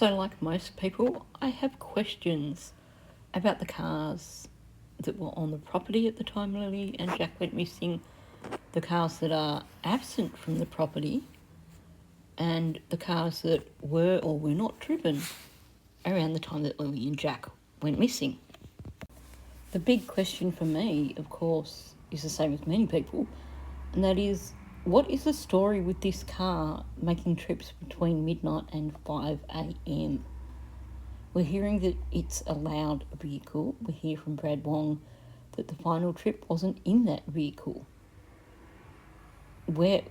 So like most people, I have questions about the cars that were on the property at the time Lily and Jack went missing, the cars that are absent from the property, and the cars that were or were not driven around the time that Lily and Jack went missing. The big question for me, of course, is the same as many people, and that is, what is the story with this car making trips between midnight and 5 a.m? We're hearing that it's a loud vehicle. We hear from Brad Wong that the final trip wasn't in that vehicle. Where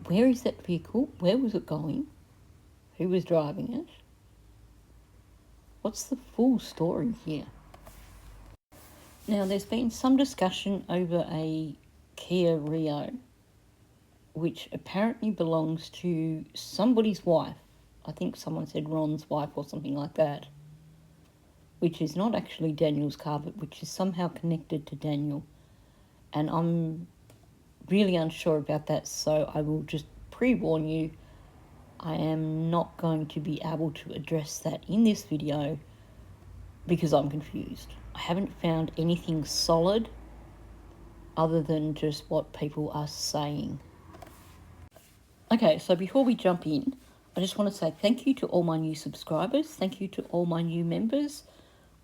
is that vehicle? Where was it going? Who was driving it? What's the full story here? Now, there's been some discussion over a Kia Rio, which apparently belongs to somebody's wife. I think someone said Ron's wife or something like that, which is not actually Daniel's car, but which is somehow connected to Daniel. And I'm really unsure about that, so I will just pre-warn you, I am not going to be able to address that in this video because I'm confused. I haven't found anything solid other than just what people are saying. Okay, so before we jump in, I just want to say thank you to all my new subscribers. Thank you to all my new members.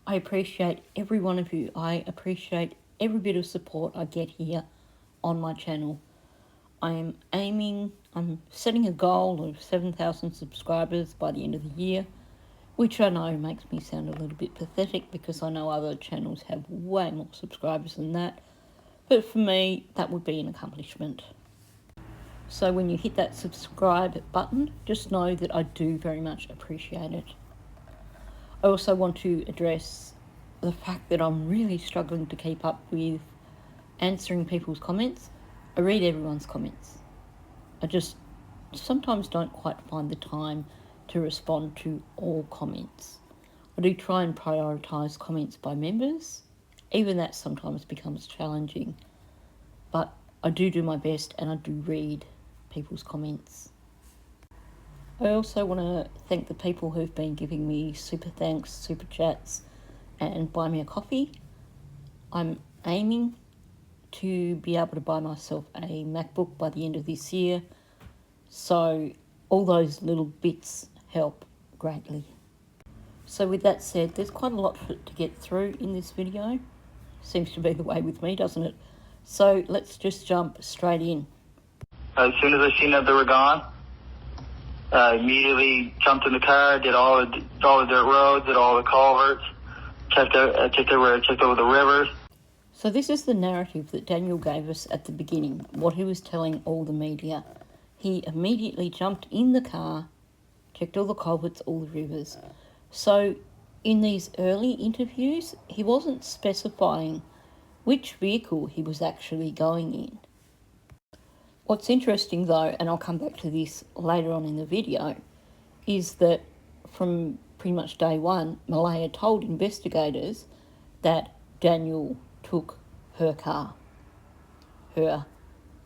I appreciate every one of you. I appreciate every bit of support I get here on my channel. I'm setting a goal of 7,000 subscribers by the end of the year, which I know makes me sound a little bit pathetic because I know other channels have way more subscribers than that. But for me, that would be an accomplishment. So when you hit that subscribe button, just know that I do very much appreciate it. I also want to address the fact that I'm really struggling to keep up with answering people's comments. I read everyone's comments. I just sometimes don't quite find the time to respond to all comments. I do try and prioritise comments by members. Even that sometimes becomes challenging. But I do my best and I do read people's comments. I also want to thank the people who've been giving me super thanks, super chats, and buy me a coffee. I'm aiming to be able to buy myself a MacBook by the end of this year, so all those little bits help greatly. So with that said, there's quite a lot to get through in this video. Seems to be the way with me, doesn't it? So let's just jump straight in. As soon as I seen that they were gone, I immediately jumped in the car, did all the dirt roads, did all the culverts, checked over the rivers. So this is the narrative that Daniel gave us at the beginning, what he was telling all the media. He immediately jumped in the car, checked all the culverts, all the rivers. So in these early interviews, he wasn't specifying which vehicle he was actually going in. What's interesting though, and I'll come back to this later on in the video, is that from pretty much day one, Malehya told investigators that Daniel took her car, her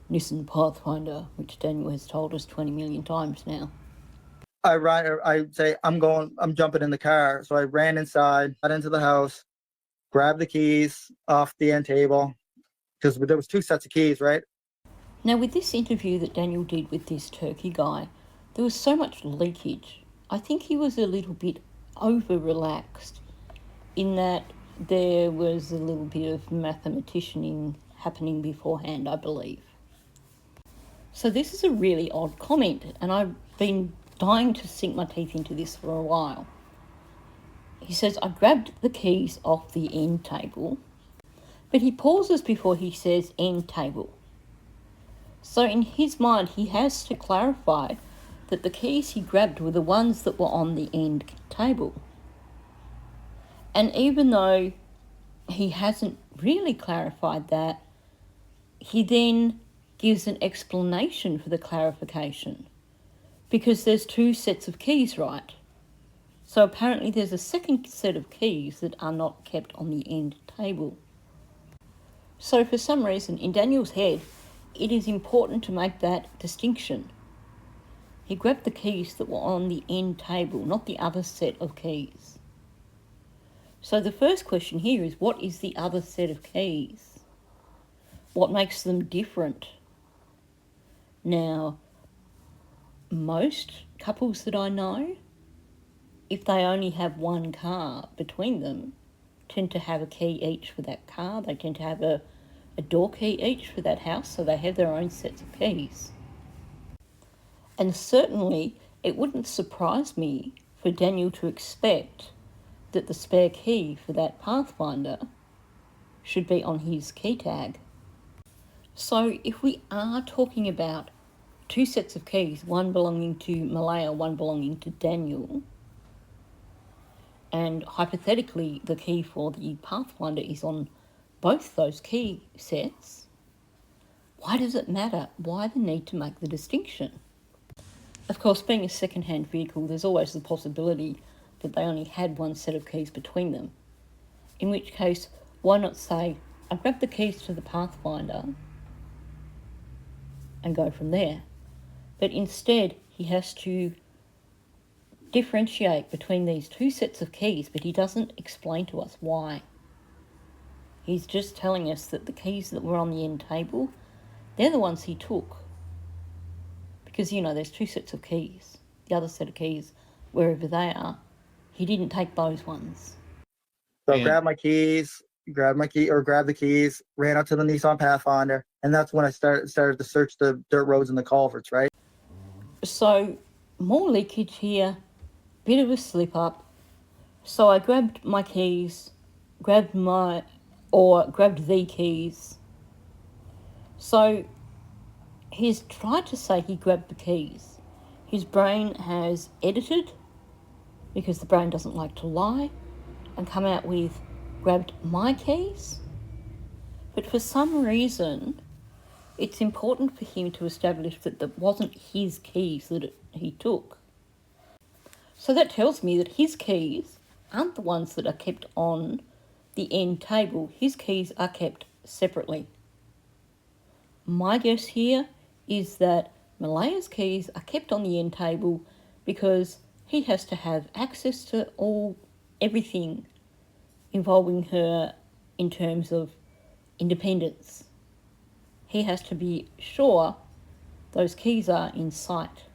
Nissan Pathfinder, which Daniel has told us 20 million times now. I say, I'm jumping in the car. So I ran inside, got into the house, grabbed the keys off the end table, because there was 2 sets of keys, right? Now with this interview that Daniel did with this Turkey guy, there was so much leakage. I think he was a little bit over-relaxed in that there was a little bit of mathematicianing happening beforehand, I believe. So this is a really odd comment, and I've been dying to sink my teeth into this for a while. He says, I grabbed the keys off the end table, but he pauses before he says end table. So in his mind, he has to clarify that the keys he grabbed were the ones that were on the end table. And even though he hasn't really clarified that, he then gives an explanation for the clarification, because there's 2 sets of keys, right? So apparently there's a second set of keys that are not kept on the end table. So for some reason, in Daniel's head, it is important to make that distinction. He grabbed the keys that were on the end table, not the other set of keys. So the first question here is, what is the other set of keys? What makes them different? Now, most couples that I know, if they only have one car between them, tend to have a key each for that car. They tend to have a door key each for that house, so they have their own sets of keys. And certainly it wouldn't surprise me for Daniel to expect that the spare key for that Pathfinder should be on his key tag. So if we are talking about two sets of keys, one belonging to Malehya, one belonging to Daniel, and hypothetically the key for the Pathfinder is on both those key sets, why does it matter? Why the need to make the distinction? Of course, being a second-hand vehicle, there's always the possibility that they only had one set of keys between them. In which case, why not say, I grab the keys to the Pathfinder and go from there. But instead, he has to differentiate between these two sets of keys, but he doesn't explain to us why. He's just telling us that the keys that were on the end table, they're the ones he took. Because, there's two sets of keys. The other set of keys, wherever they are, he didn't take those ones. So grab the keys, ran up to the Nissan Pathfinder, and that's when I started to search the dirt roads and the culverts, right? So, more leakage here, bit of a slip up. So I grabbed my keys, grabbed the keys. So he's tried to say he grabbed the keys. His brain has edited, because the brain doesn't like to lie, and come out with grabbed my keys. But for some reason, it's important for him to establish that that wasn't his keys that he took. So that tells me that his keys aren't the ones that are kept on the end table. His keys are kept separately. My guess here is that Malehya's keys are kept on the end table because he has to have access to everything involving her in terms of independence. He has to be sure those keys are in sight.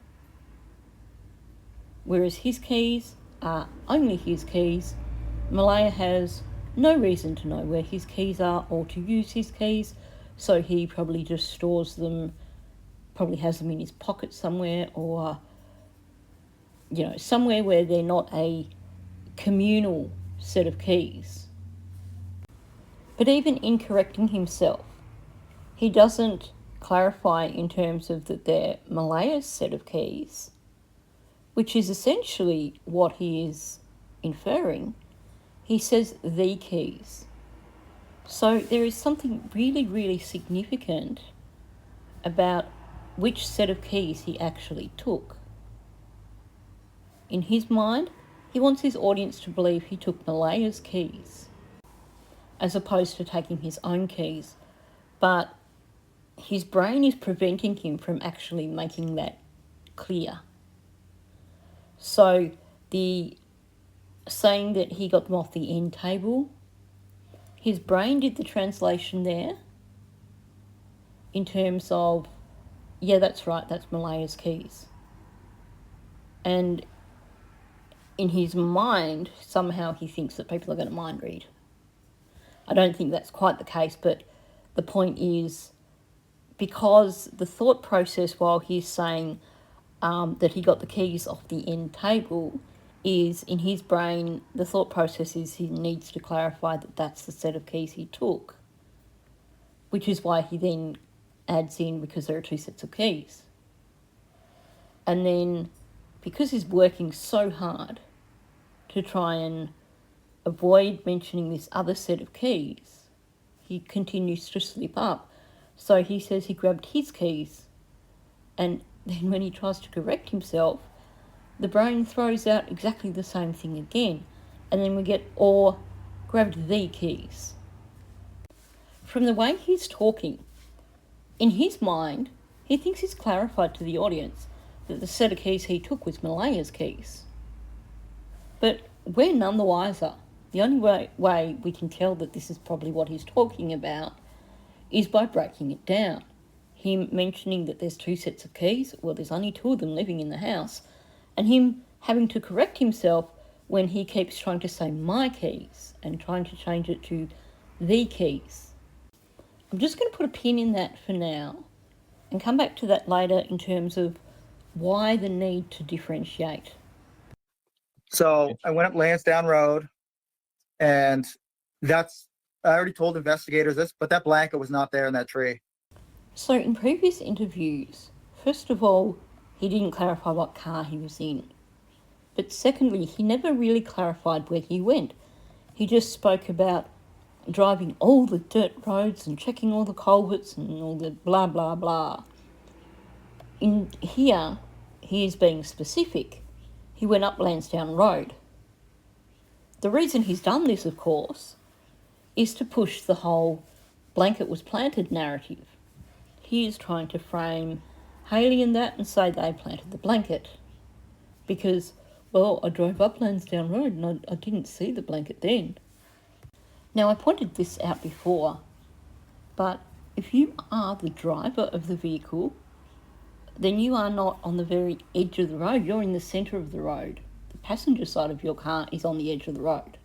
Whereas his keys are only his keys, Malehya has no reason to know where his keys are or to use his keys, so he probably just stores them, probably has them in his pocket somewhere, or somewhere where they're not a communal set of keys. But even in correcting himself, he doesn't clarify in terms of that they're Malehya's set of keys, which is essentially what he is inferring. He says the keys. So there is something really, really significant about which set of keys he actually took. In his mind, he wants his audience to believe he took Malehya's keys, as opposed to taking his own keys. But his brain is preventing him from actually making that clear. So the saying that he got them off the end table, his brain did the translation there in terms of, yeah, that's right, that's Malehya's keys. And in his mind, somehow he thinks that people are going to mind read. I don't think that's quite the case, but the point is, because the thought process while he's saying that he got the keys off the end table is, in his brain, the thought process is he needs to clarify that that's the set of keys he took, which is why he then adds in, because there are two sets of keys. And then, because he's working so hard to try and avoid mentioning this other set of keys, he continues to slip up. So he says he grabbed his keys, and then when he tries to correct himself, the brain throws out exactly the same thing again, and then we get or grabbed the keys. From the way he's talking, in his mind, he thinks he's clarified to the audience that the set of keys he took was Malehya's keys. But we're none the wiser. The only way we can tell that this is probably what he's talking about is by breaking it down. Him mentioning that there's 2 sets of keys, well, there's only 2 of them living in the house, and him having to correct himself when he keeps trying to say my keys and trying to change it to the keys. I'm just going to put a pin in that for now and come back to that later in terms of why the need to differentiate. So I went up Lansdowne Road, and I already told investigators this, but that blanket was not there in that tree. So in previous interviews, first of all, he didn't clarify what car he was in. But secondly, he never really clarified where he went. He just spoke about driving all the dirt roads and checking all the culverts and all the blah, blah, blah. In here, he is being specific. He went up Lansdowne Road. The reason he's done this, of course, is to push the whole blanket was planted narrative. He is trying to frame Hayley and that and say they planted the blanket. Because, well, I drove up Lansdowne Road and I didn't see the blanket then. Now, I pointed this out before, but if you are the driver of the vehicle, then you are not on the very edge of the road. You're in the centre of the road. The passenger side of your car is on the edge of the road.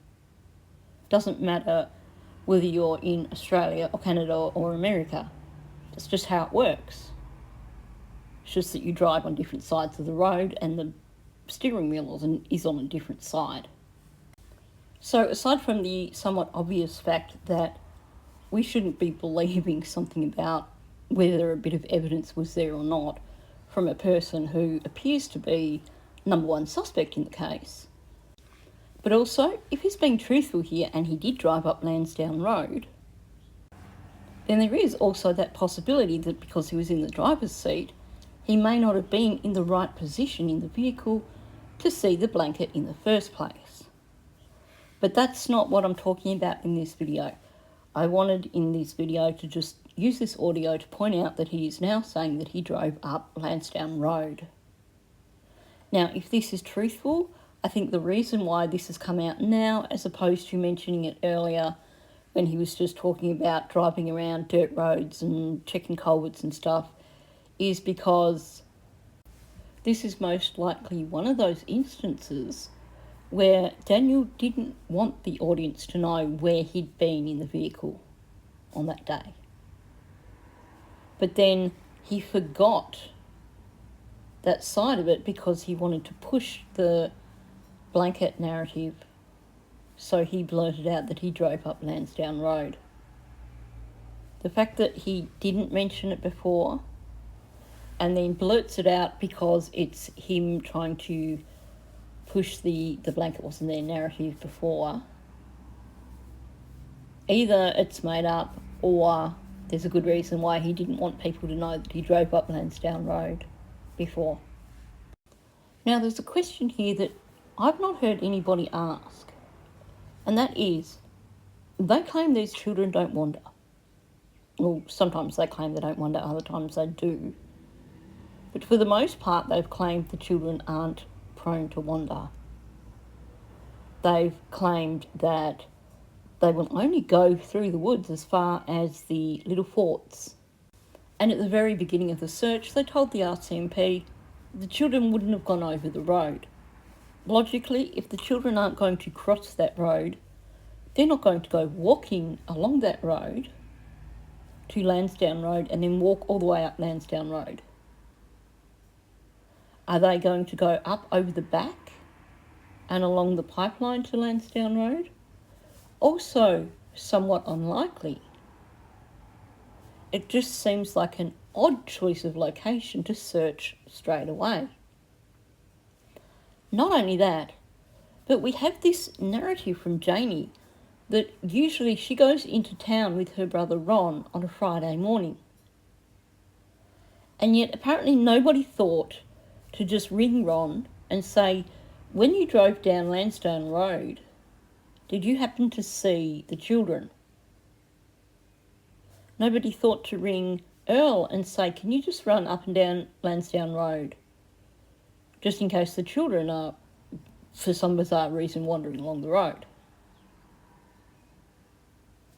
Doesn't matter whether you're in Australia or Canada or America. That's just how it works. It's just that you drive on different sides of the road and the steering wheel is on a different side. So aside from the somewhat obvious fact that we shouldn't be believing something about whether a bit of evidence was there or not from a person who appears to be number one suspect in the case, but also if he's being truthful here and he did drive up Lansdowne Road, then there is also that possibility that because he was in the driver's seat, he may not have been in the right position in the vehicle to see the blanket in the first place. But that's not what I'm talking about in this video. I wanted in this video to just use this audio to point out that he is now saying that he drove up Lansdowne Road. Now, if this is truthful, I think the reason why this has come out now, as opposed to mentioning it earlier when he was just talking about driving around dirt roads and checking culverts and stuff, is because this is most likely one of those instances where Daniel didn't want the audience to know where he'd been in the vehicle on that day. But then he forgot that side of it because he wanted to push the blanket narrative, so he blurted out that he drove up Lansdowne Road. The fact that he didn't mention it before and then blurts it out because it's him trying to push the blanket wasn't there narrative before, either it's made up or there's a good reason why he didn't want people to know that he drove up Lansdowne Road before. Now, there's a question here that I've not heard anybody ask, and that is, they claim these children don't wander. Well, sometimes they claim they don't wander, other times they do. But for the most part, they've claimed the children aren't prone to wander. They've claimed that they will only go through the woods as far as the little forts. And at the very beginning of the search, they told the RCMP the children wouldn't have gone over the road. Logically, if the children aren't going to cross that road, they're not going to go walking along that road to Lansdowne Road and then walk all the way up Lansdowne Road. Are they going to go up over the back and along the pipeline to Lansdowne Road? Also somewhat unlikely. It just seems like an odd choice of location to search straight away. Not only that, but we have this narrative from Janie that usually she goes into town with her brother Ron on a Friday morning. And yet apparently nobody thought to just ring Ron and say, when you drove down Lansdowne Road, did you happen to see the children? Nobody thought to ring Earl and say, can you just run up and down Lansdowne Road? just in case the children are, for some bizarre reason, wandering along the road.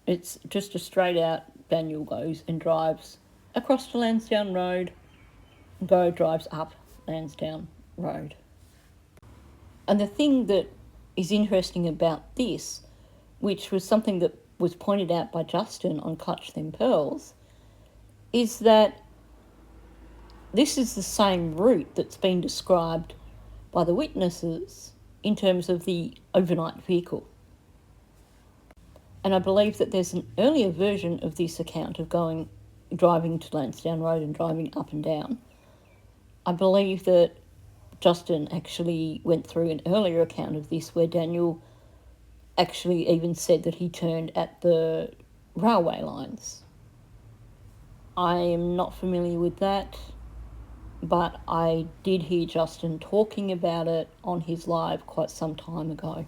It's just a straight out, Daniel goes and drives across to Lansdowne Road, drives up Lansdowne Road. And the thing that is interesting about this, which was something that was pointed out by Justin on Clutch Them Pearls, is that this is the same route that's been described by the witnesses in terms of the overnight vehicle. And I believe that there's an earlier version of this account of driving to Lansdowne Road and driving up and down. I believe that Justin actually went through an earlier account of this where Daniel actually even said that he turned at the railway lines. I am not familiar with that, but I did hear Justin talking about it on his live quite some time ago.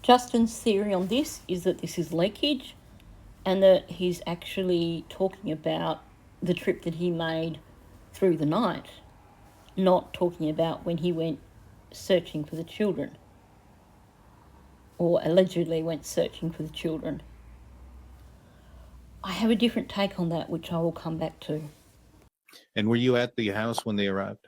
Justin's theory on this is that this is leakage and that he's actually talking about the trip that he made through the night, not talking about when he went searching for the children, or allegedly went searching for the children. I have a different take on that, which I will come back to. And were you at the house when they arrived?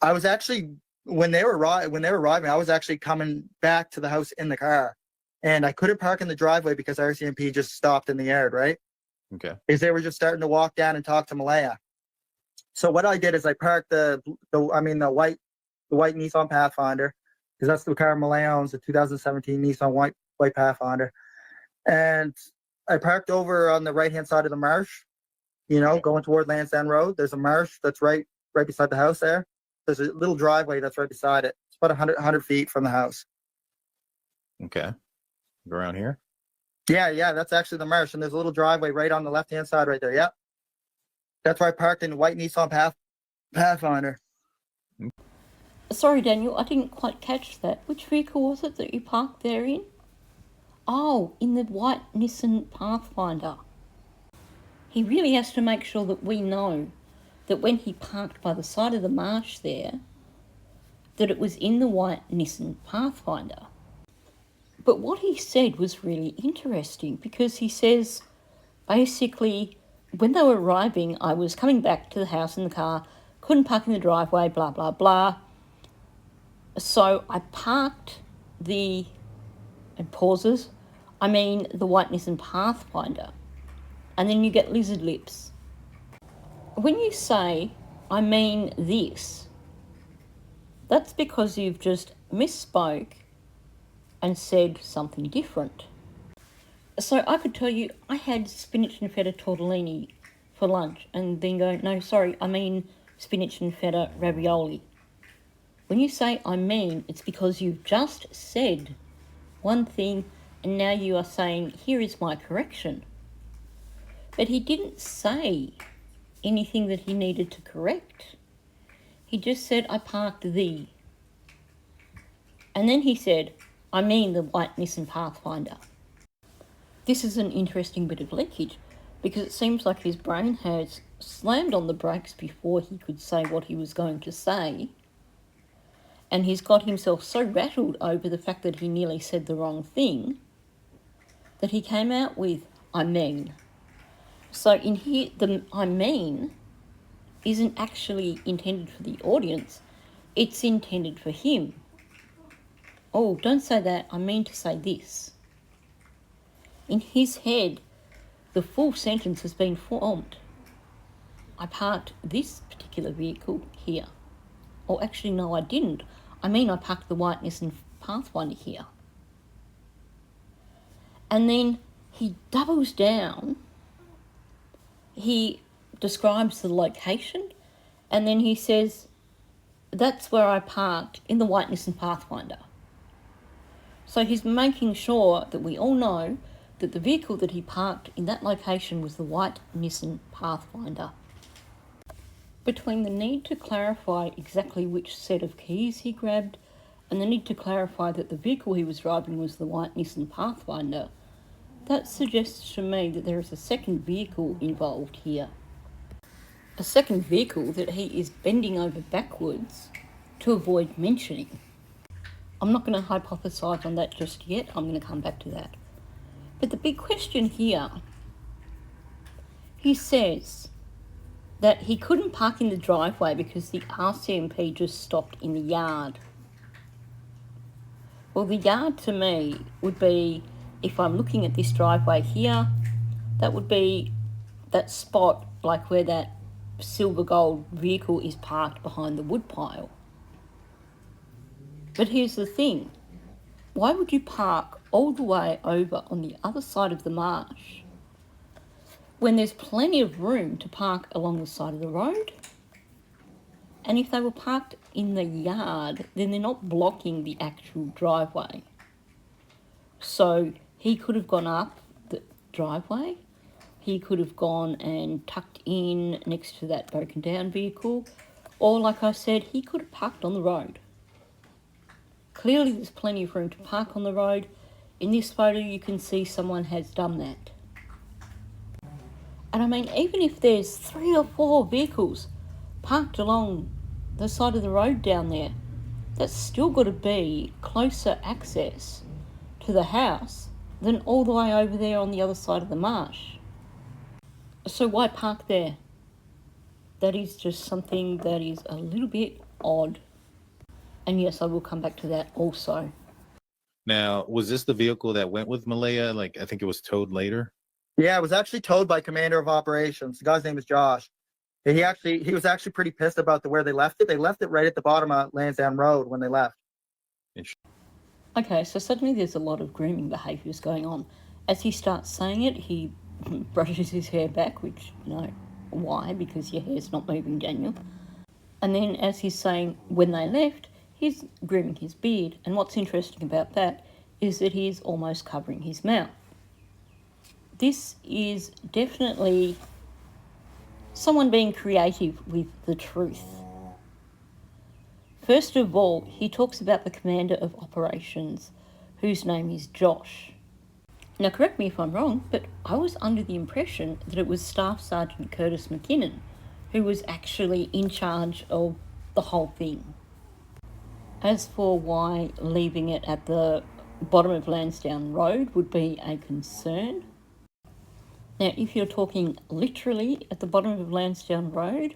I was actually, when they were arriving, I was actually coming back to the house in the car, and I couldn't park in the driveway because RCMP just stopped in the yard, right? Okay. Because they were just starting to walk down and talk to Malehya. So what I did is I parked the white Nissan Pathfinder, because that's the car Malehya owns, the 2017 Nissan white Pathfinder, and I parked over on the right-hand side of the marsh, going toward Lansdowne Road. There's a marsh that's right beside the house there. There's a little driveway that's right beside it. It's about 100 feet from the house. Okay. Go around here? Yeah, that's actually the marsh, and there's a little driveway right on the left-hand side right there, yep. That's where I parked in the white Nissan Pathfinder. Sorry, Daniel, I didn't quite catch that. Which vehicle was it that you parked there in? Oh, in the white Nissan Pathfinder. He really has to make sure that we know that when he parked by the side of the marsh there, that it was in the white Nissan Pathfinder. But what he said was really interesting, because he says, basically, when they were arriving, I was coming back to the house in the car, couldn't park in the driveway, blah, blah, blah. So I parked the white Nissan Pathfinder. And then you get lizard lips. When you say, I mean this, that's because you've just misspoke and said something different. So I could tell you I had spinach and feta tortellini for lunch and then go, no, sorry, I mean spinach and feta ravioli. When you say I mean, it's because you've just said one thing and now you are saying, here is my correction. But he didn't say anything that he needed to correct. He just said, I parked the. And then he said, I mean the white Nissan Pathfinder. This is an interesting bit of leakage, because it seems like his brain has slammed on the brakes before he could say what he was going to say. And he's got himself so rattled over the fact that he nearly said the wrong thing that he came out with, I mean. So in here, the I mean isn't actually intended for the audience, it's intended for him. Oh, don't say that, I mean to say this. In his head, the full sentence has been formed. I parked this particular vehicle here. Or actually, no, I didn't. I mean, I parked the white Nissan Pathfinder here. And then he doubles down. He describes the location, and then he says, that's where I parked in the white Nissan Pathfinder. So he's making sure that we all know that the vehicle that he parked in that location was the white Nissan Pathfinder. Between the need to clarify exactly which set of keys he grabbed and the need to clarify that the vehicle he was driving was the white Nissan Pathfinder, that suggests to me that there is a second vehicle involved here. A second vehicle that he is bending over backwards to avoid mentioning. I'm not going to hypothesise on that just yet. I'm going to come back to that. But the big question here, he says that he couldn't park in the driveway because the RCMP just stopped in the yard. Well, the yard to me would be, if I'm looking at this driveway here, that would be that spot like where that silver gold vehicle is parked behind the woodpile. But here's the thing. Why would you park all the way over on the other side of the marsh when there's plenty of room to park along the side of the road? And if they were parked in the yard, then they're not blocking the actual driveway. So he could have gone up the driveway, he could have gone and tucked in next to that broken down vehicle, or like I said, he could have parked on the road. Clearly there's plenty of room to park on the road. In this photo you can see someone has done that. And I mean, even if there's 3 or 4 vehicles parked along the side of the road down there, that's still got to be closer access to the house than all the way over there on the other side of the marsh. So why park there? That is just something that is a little bit odd. And yes, I will come back to that also. Now, was this the vehicle that went with Malehya? Like, I think it was towed later. Yeah, it was actually towed by Commander of Operations. The guy's name is Josh. And he was actually pretty pissed about where they left it. They left it right at the bottom of Lansdowne Road when they left. Okay, so suddenly there's a lot of grooming behaviours going on. As he starts saying it, he brushes his hair back, which, you know, why? Because your hair's not moving, Daniel. And then as he's saying when they left, he's grooming his beard. And what's interesting about that is that he's almost covering his mouth. This is definitely someone being creative with the truth. First of all, he talks about the Commander of Operations, whose name is Josh. Now, correct me if I'm wrong, but I was under the impression that it was Staff Sergeant Curtis McKinnon who was actually in charge of the whole thing. As for why leaving it at the bottom of Lansdowne Road would be a concern, now if you're talking literally at the bottom of Lansdowne Road,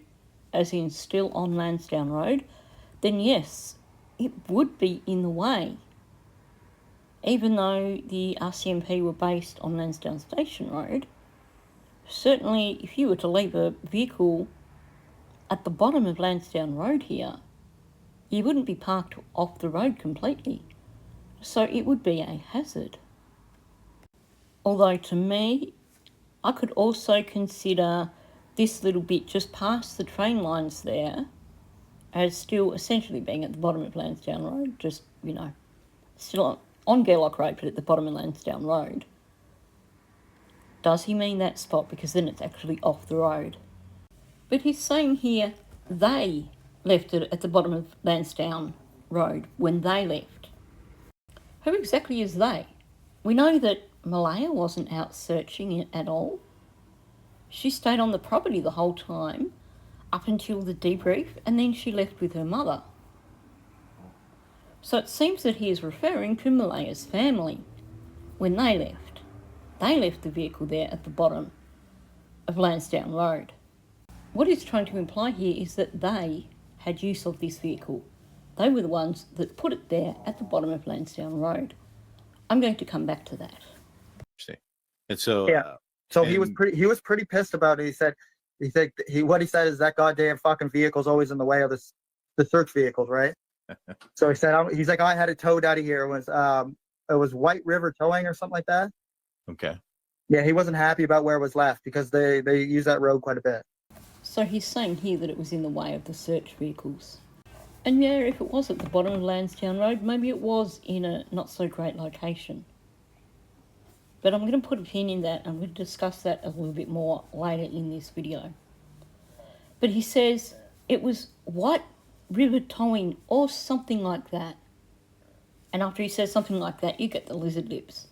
as in still on Lansdowne Road, then yes, it would be in the way. Even though the RCMP were based on Lansdowne Station Road, certainly if you were to leave a vehicle at the bottom of Lansdowne Road here, you wouldn't be parked off the road completely. So it would be a hazard. Although to me, I could also consider this little bit just past the train lines there as still essentially being at the bottom of Lansdowne Road, just, you know, still on Gerlock Road, but at the bottom of Lansdowne Road. Does he mean that spot? Because then it's actually off the road. But he's saying here they left it at the bottom of Lansdowne Road when they left. Who exactly is they? We know that Malehya wasn't out searching it at all. She stayed on the property the whole time up until the debrief, and then she left with her mother. So it seems that he is referring to Malehya's family when they left. They left the vehicle there at the bottom of Lansdowne Road. What he's trying to imply here is that they had use of this vehicle. They were the ones that put it there at the bottom of Lansdowne Road. I'm going to come back to that. See, and so Yeah. So he was pretty pissed about it. He said what he said is that goddamn fucking vehicle's always in the way of the search vehicles, right? So he said he's like, I had it towed out of here. It was White River Towing or something like that. okay. Yeah, he wasn't happy about where it was left because they use that road quite a bit. So he's saying here that it was in the way of the search vehicles. And yeah, if it was at the bottom of Lansdowne Road, maybe it was in a not so great location. But I'm going to put a pin in that. I'm going to discuss that a little bit more later in this video. But he says it was White River Towing or something like that. And after he says something like that, you get the lizard lips.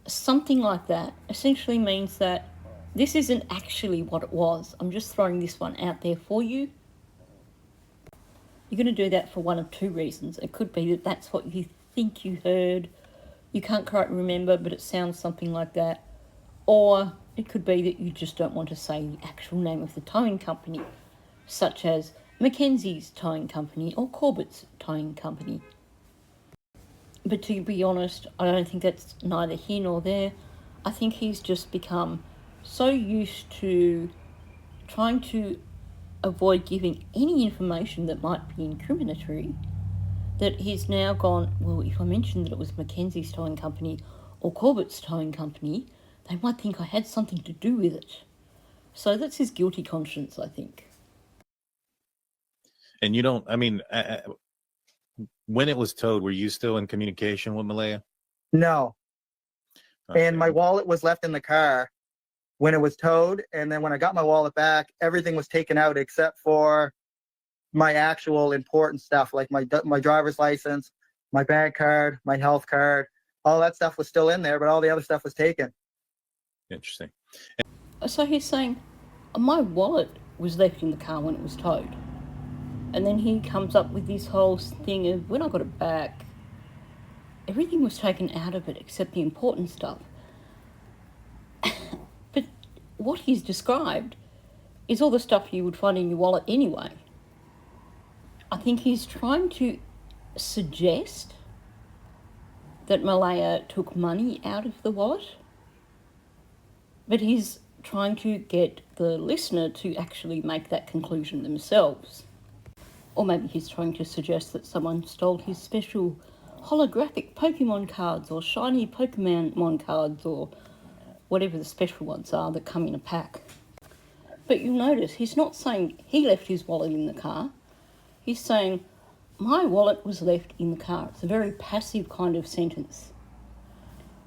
Something like that essentially means that this isn't actually what it was. I'm just throwing this one out there for you. you're going to do that for one of two reasons. It could be that that's what you think you heard, you can't quite remember, but it sounds something like that. Or it could be that you just don't want to say the actual name of the towing company, such as Mackenzie's Towing Company or Corbett's Towing Company. But to be honest, I don't think that's neither here nor there. I think he's just become so used to trying to avoid giving any information that might be incriminatory that he's now gone, well, if I mentioned that it was Mackenzie's Towing Company or Corbett's Towing Company, they might think I had something to do with it. So that's his guilty conscience, I think. And you don't, I mean, when it was towed, were you still in communication with Malehya? No. Okay. And my wallet was left in the car when it was towed. And then when I got my wallet back, everything was taken out except for my actual important stuff, like my driver's license, my bank card, my health card. All that stuff was still in there, but all the other stuff was taken. Interesting. So he's saying, my wallet was left in the car when it was towed. And then he comes up with this whole thing of, when I got it back, everything was taken out of it except the important stuff. But what he's described is all the stuff you would find in your wallet anyway. I think he's trying to suggest that Malehya took money out of the wallet, but he's trying to get the listener to actually make that conclusion themselves. Or maybe he's trying to suggest that someone stole his special holographic Pokemon cards or shiny Pokemon cards or whatever the special ones are that come in a pack. But you'll notice he's not saying he left his wallet in the car. He's saying, my wallet was left in the car. It's a very passive kind of sentence.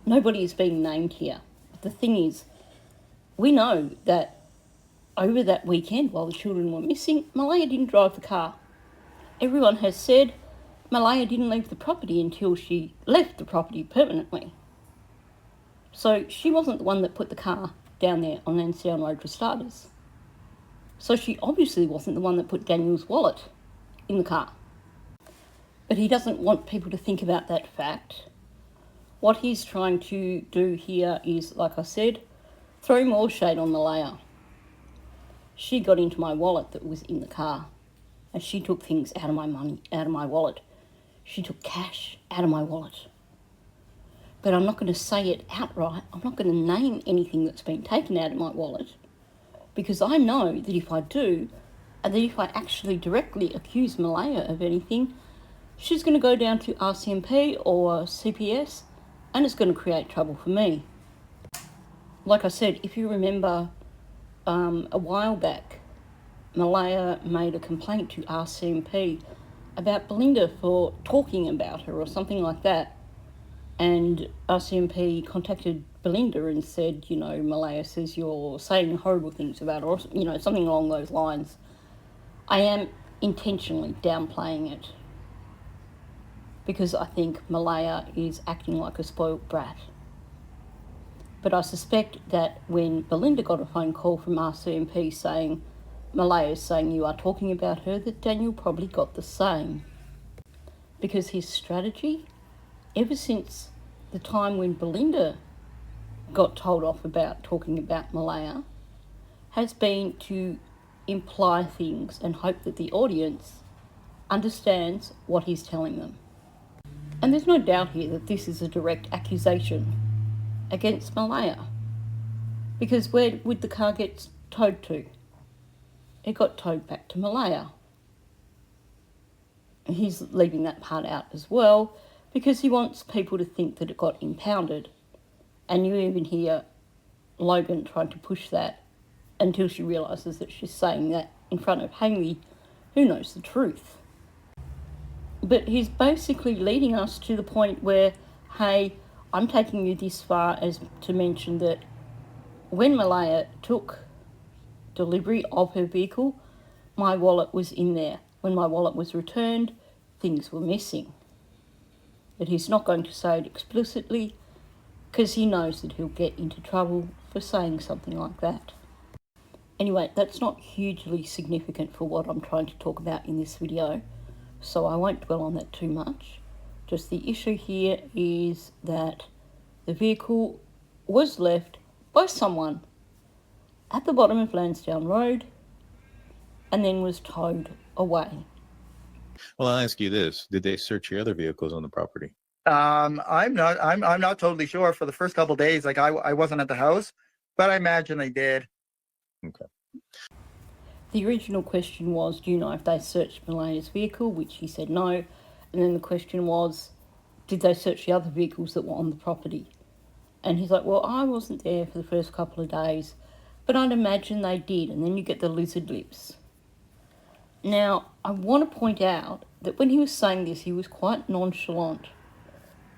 Nobody is being named here. But the thing is, we know that over that weekend while the children were missing, Malehya didn't drive the car. Everyone has said Malehya didn't leave the property until she left the property permanently. So she wasn't the one that put the car down there on Lansdowne Road for starters. So she obviously wasn't the one that put Daniel's wallet in the car. But he doesn't want people to think about that fact. What he's trying to do here is, like I said, throw more shade on Malehya. She got into my wallet that was in the car, and she took things out of my money, out of my wallet. She took cash out of my wallet. But I'm not going to say it outright. I'm not going to name anything that's been taken out of my wallet, because I know that if I do, and that if I actually directly accuse Malehya of anything, she's going to go down to RCMP or CPS, and it's going to create trouble for me. Like I said, if you remember, a while back, Malehya made a complaint to RCMP about Belinda for talking about her or something like that. And RCMP contacted Belinda and said, you know, Malehya says you're saying horrible things about her, or, you know, something along those lines. I am intentionally downplaying it because I think Malehya is acting like a spoiled brat. But I suspect that when Belinda got a phone call from RCMP saying, Malehya is saying you are talking about her, that Daniel probably got the same. Because his strategy, ever since the time when Belinda got told off about talking about Malehya, has been to imply things and hope that the audience understands what he's telling them. And there's no doubt here that this is a direct accusation against Malehya. Because where would the car get towed to? It got towed back to Malehya. He's leaving that part out as well because he wants people to think that it got impounded. And you even hear Logan trying to push that until she realises that she's saying that in front of Haley, who knows the truth. But he's basically leading us to the point where, hey, I'm taking you this far as to mention that when Malehya took delivery of her vehicle, my wallet was in there. When my wallet was returned, things were missing. But he's not going to say it explicitly because he knows that he'll get into trouble for saying something like that. Anyway, that's not hugely significant for what I'm trying to talk about in this video. so I won't dwell on that too much. Just the issue here is that the vehicle was left by someone at the bottom of Lansdowne Road and then was towed away. Well, I'll ask you this: did they search your other vehicles on the property? I'm not totally sure. For the first couple of days, like I wasn't at the house, but I imagine they did. Okay. The original question was, do you know if they searched Malehya's vehicle, which he said no. And then the question was, did they search the other vehicles that were on the property? And he's like, well, I wasn't there for the first couple of days, but I'd imagine they did. And then you get the lizard lips. Now, I want to point out that when he was saying this, he was quite nonchalant.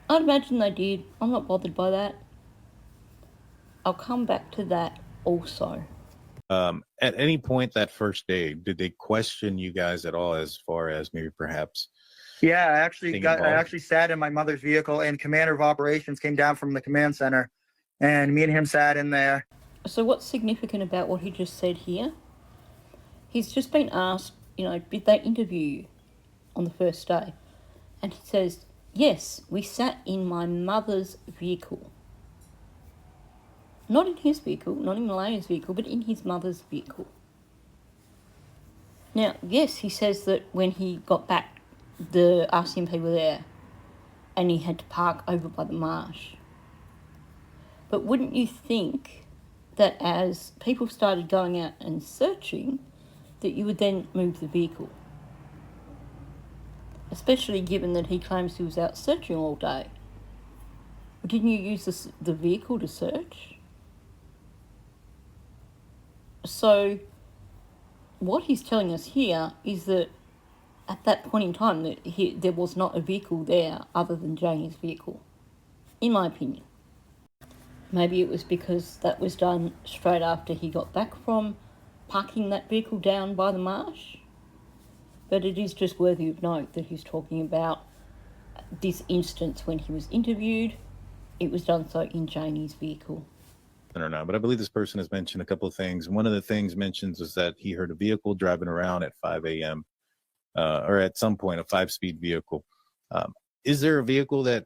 I'd imagine they did. I'm not bothered by that. I'll come back to that also. At any point that first day, did they question you guys at all, as far as maybe perhaps? Yeah, I involved? actually sat in my mother's vehicle, and Commander of Operations came down from the command center, and me and him sat in there. So what's significant about what he just said here? He's just been asked, did they interview you on the first day? And he says, yes, we sat in my mother's vehicle. Not in his vehicle, not in Malehya's vehicle, but in his mother's vehicle. Now, yes, he says that when he got back, the RCMP were there and he had to park over by the marsh. But wouldn't you think that as people started going out and searching, that you would then move the vehicle? Especially given that he claims he was out searching all day. Didn't you use the vehicle to search? So what he's telling us here is that at that point in time that there was not a vehicle there other than Janie's vehicle, in my opinion. Maybe it was because that was done straight after he got back from parking that vehicle down by the marsh. But it is just worthy of note that he's talking about this instance when he was interviewed. It was done so in Janie's vehicle. Or not, but I believe this person has mentioned a couple of things. One of the things mentions is that he heard a vehicle driving around at 5 a.m. Or at some point, a 5-speed vehicle. Is there a vehicle that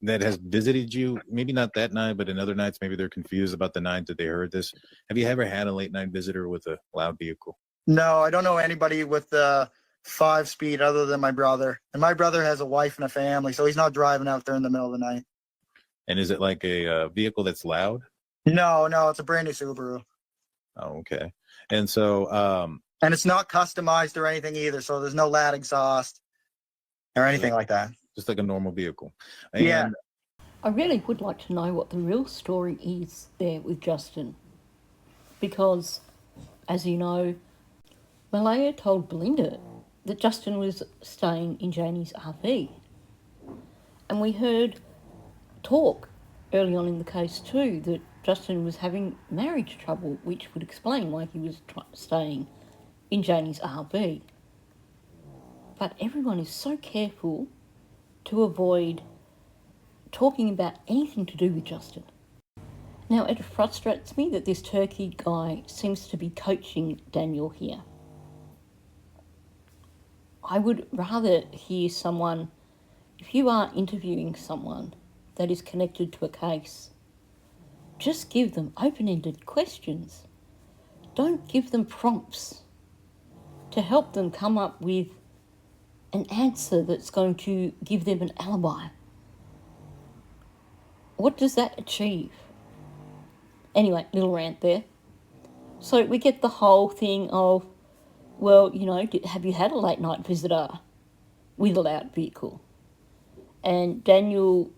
has visited you? Maybe not that night, but in other nights, maybe they're confused about the night that they heard this. Have you ever had a late night visitor with a loud vehicle? No, I don't know anybody with the 5-speed other than my brother. And my brother has a wife and a family, so he's not driving out there in the middle of the night. And is it like a vehicle that's loud? No, it's a brand new Subaru. Oh, okay. And so, and it's not customized or anything either, so there's no loud exhaust or anything like that. Just like a normal vehicle. And yeah. I really would like to know what the real story is there with Justin. Because, as you know, Malehya told Belinda that Justin was staying in Janie's RV. And we heard talk early on in the case too that Justin was having marriage trouble, which would explain why he was staying in Janie's RV. But everyone is so careful to avoid talking about anything to do with Justin. Now, it frustrates me that this Turkey guy seems to be coaching Daniel here. I would rather hear someone, if you are interviewing someone that is connected to a case, just give them open-ended questions. Don't give them prompts to help them come up with an answer that's going to give them an alibi. What does that achieve? Anyway, little rant there. So we get the whole thing of, well, have you had a late night visitor with a loud vehicle? And Daniel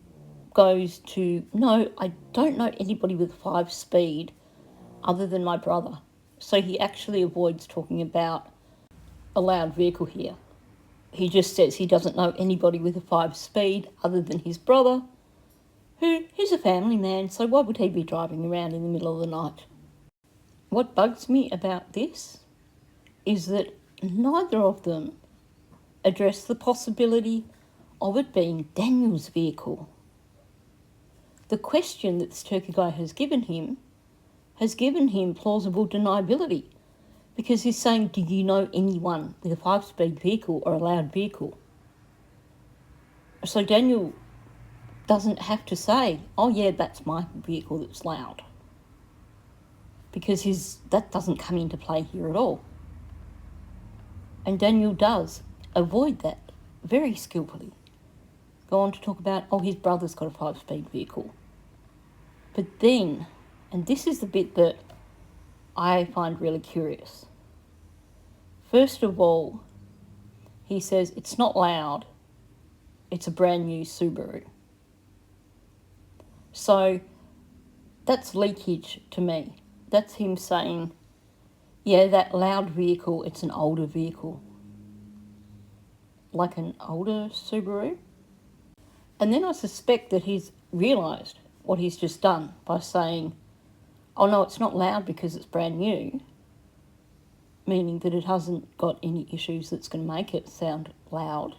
goes to, no, I don't know anybody with 5-speed other than my brother. So he actually avoids talking about a loud vehicle here. He just says he doesn't know anybody with a 5-speed other than his brother, who's a family man, so why would he be driving around in the middle of the night? What bugs me about this is that neither of them address the possibility of it being Daniel's vehicle. The question that this Turkey guy has given him plausible deniability, Because he's saying, do you know anyone with a 5-speed vehicle or a loud vehicle? So Daniel doesn't have to say, oh yeah, that's my vehicle that's loud. Because that doesn't come into play here at all. And Daniel does avoid that very skillfully. Go on to talk about, oh, his brother's got a 5-speed vehicle. But then, and this is the bit that I find really curious. First of all, he says it's not loud, it's a brand new Subaru. So that's leakage to me. That's him saying, yeah, that loud vehicle, it's an older vehicle. Like an older Subaru. And then I suspect that he's realised what he's just done by saying, oh no, it's not loud because it's brand new, meaning that it hasn't got any issues that's going to make it sound loud.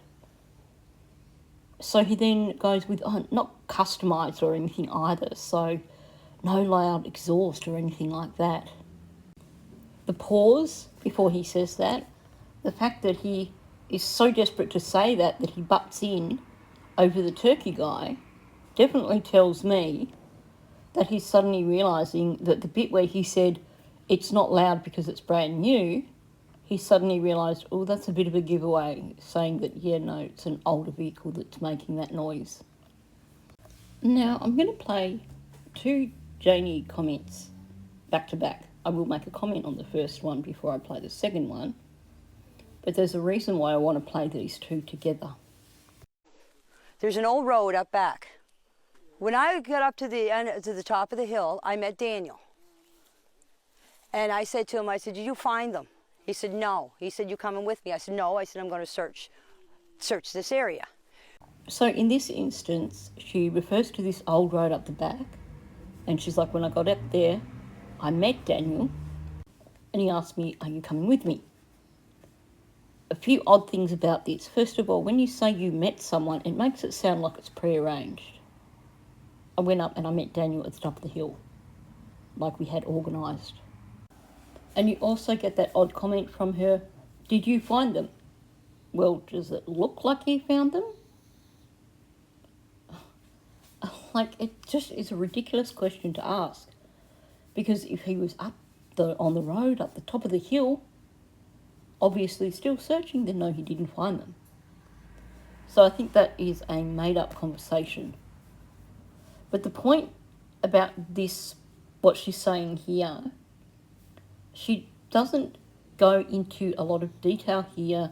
So he then goes with, oh, not customised or anything either, so no loud exhaust or anything like that. The pause before he says that, the fact that he is so desperate to say that he butts in over the turkey guy, definitely tells me that he's suddenly realising that the bit where he said it's not loud because it's brand new, he suddenly realised, oh, that's a bit of a giveaway, saying that, yeah, no, it's an older vehicle that's making that noise. Now, I'm going to play 2 Janie comments back to back. I will make a comment on the first one before I play the second one, but there's a reason why I want to play these 2 together. There's an old road up back. When I got up to the top of the hill, I met Daniel. And I said to him, I said, did you find them? He said, no. He said, you coming with me? I said, no. I said, I'm going to search this area. So in this instance, she refers to this old road up the back, and she's like, when I got up there, I met Daniel, and he asked me, are you coming with me? A few odd things about this. First of all, when you say you met someone, it makes it sound like it's prearranged. I went up and I met Daniel at the top of the hill, like we had organised. And you also get that odd comment from her, did you find them? Well, does it look like he found them? Like, it just is a ridiculous question to ask. Because if he was on the road, up the top of the hill, obviously still searching, then no, he didn't find them. So I think that is a made-up conversation. But the point about this, what she's saying here, she doesn't go into a lot of detail here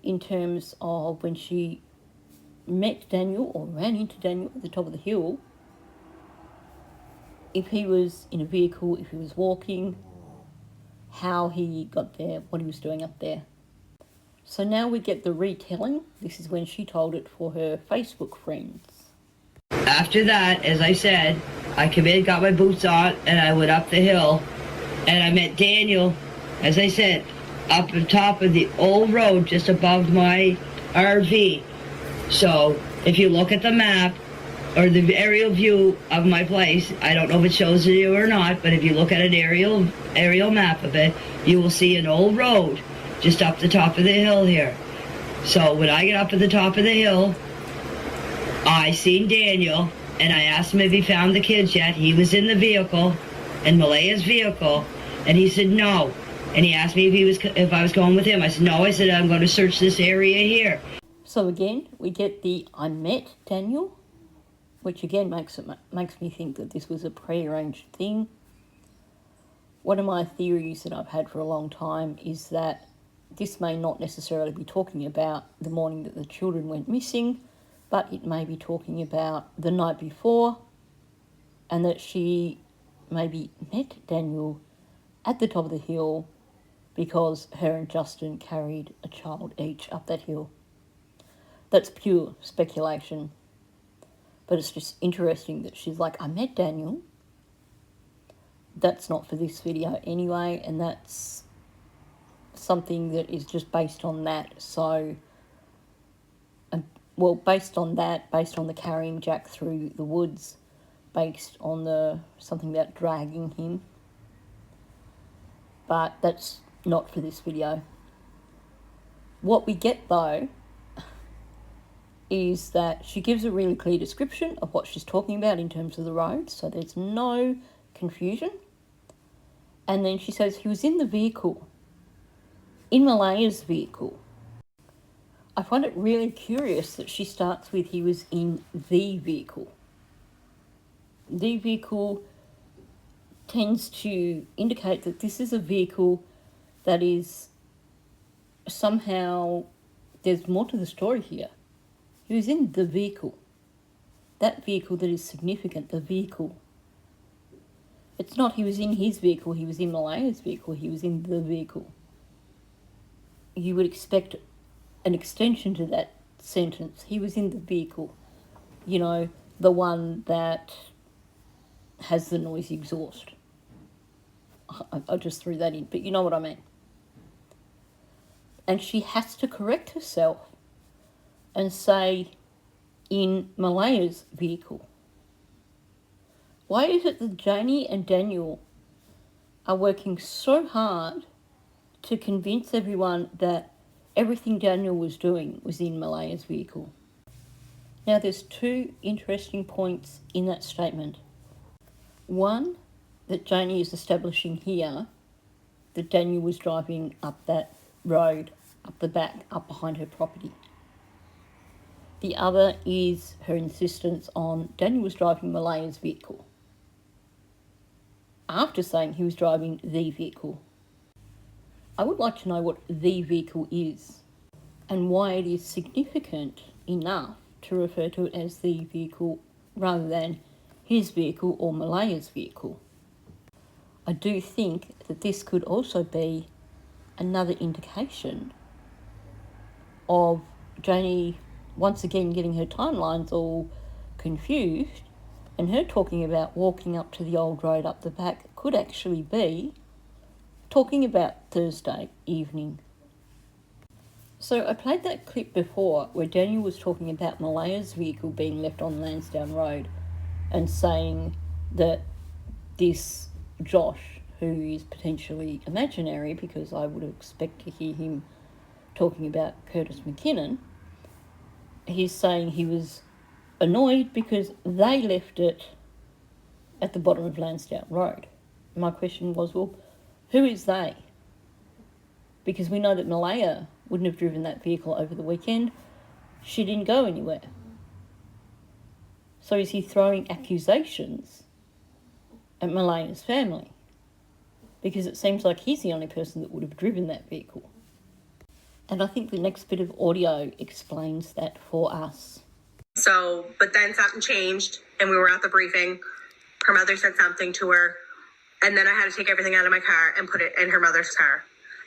in terms of when she met Daniel or ran into Daniel at the top of the hill, if he was in a vehicle, if he was walking, how he got there, what he was doing up there. So now we get the retelling. This is when she told it for her Facebook friends. After that, as I said, I came in, got my boots on, and I went up the hill, and I met Daniel, as I said, up the top of the old road just above my RV. So if you look at the map, or the aerial view of my place, I don't know if it shows you or not, but if you look at an aerial map of it, you will see an old road just up the top of the hill here. So when I get up at the top of the hill, I seen Daniel, and I asked him if he found the kids yet. He was in the vehicle, in Malehya's vehicle, and he said no. And he asked me if I was going with him. I said no. I said I'm going to search this area here. So again, we get the I met Daniel, which again makes me think that this was a prearranged thing. One of my theories that I've had for a long time is that this may not necessarily be talking about the morning that the children went missing, but it may be talking about the night before, and that she maybe met Daniel at the top of the hill because her and Justin carried a child each up that hill. That's pure speculation. But it's just interesting that she's like, I met Daniel. That's not for this video anyway, and that's something that is just based on that. So, well, based on the carrying Jack through the woods, based on something about dragging him. But that's not for this video. What we get though is that she gives a really clear description of what she's talking about in terms of the road, so there's no confusion. And then she says he was in the vehicle, in Malehya's vehicle. I find it really curious that she starts with he was in the vehicle. The vehicle tends to indicate that this is a vehicle that is somehow, there's more to the story here. He was in the vehicle. That vehicle that is significant, the vehicle. It's not he was in his vehicle, he was in Malehya's vehicle, he was in the vehicle. You would expect an extension to that sentence. He was in the vehicle. You know, the one that has the noisy exhaust. I just threw that in, but you know what I mean. And she has to correct herself and say, in Malehya's vehicle. Why is it that Janie and Daniel are working so hard to convince everyone that everything Daniel was doing was in Malehya's vehicle? Now, there's two interesting points in that statement. One, that Janie is establishing here that Daniel was driving up that road, up the back, up behind her property. The other is her insistence on Daniel was driving Malehya's vehicle, after saying he was driving the vehicle. I would like to know what the vehicle is and why it is significant enough to refer to it as the vehicle rather than his vehicle or Malehya's vehicle. I do think that this could also be another indication of Janie once again getting her timelines all confused, and her talking about walking up to the old road up the back could actually be talking about Thursday evening. So I played that clip before where Daniel was talking about Malehya's vehicle being left on Lansdowne Road and saying that this Josh, who is potentially imaginary because I would expect to hear him talking about Curtis McKinnon, he's saying he was annoyed because they left it at the bottom of Lansdowne Road. My question was, well, who is they? Because we know that Malehya wouldn't have driven that vehicle over the weekend. She didn't go anywhere. So is he throwing accusations at Malehya's family? Because it seems like he's the only person that would have driven that vehicle. And I think the next bit of audio explains that for us. So, but then something changed and we were at the briefing. Her mother said something to her, and then I had to take everything out of my car and put it in her mother's car.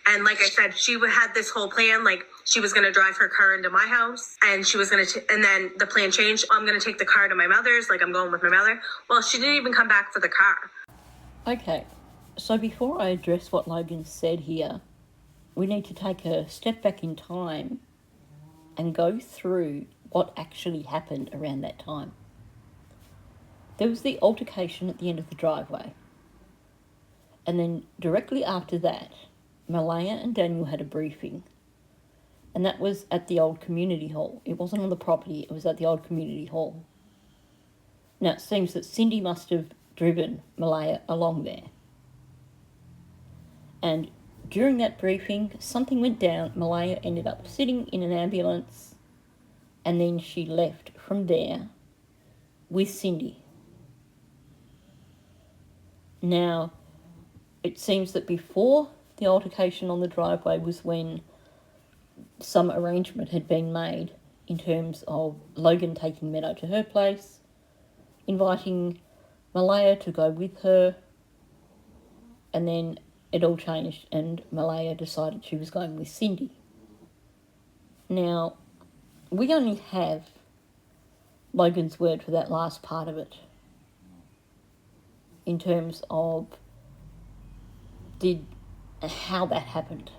And like I said, she had this whole plan, like she was going to drive her car into my house and she was going to, and then the plan changed. I'm going to take the car to my mother's, like I'm going with my mother. Well, she didn't even come back for the car. Okay, so before I address what Logan said here, we need to take a step back in time and go through what actually happened around that time. There was the altercation at the end of the driveway. And then directly after that, Malehya and Daniel had a briefing. And that was at the old community hall. It wasn't on the property, it was at the old community hall. Now, it seems that Cindy must have driven Malehya along there. And during that briefing, something went down. Malehya ended up sitting in an ambulance, and then she left from there with Cindy. Now, it seems that before the altercation on the driveway was when some arrangement had been made in terms of Logan taking Meadow to her place, inviting Malehya to go with her, and then it all changed and Malehya decided she was going with Cindy. Now, we only have Logan's word for that last part of it in terms of how that happened.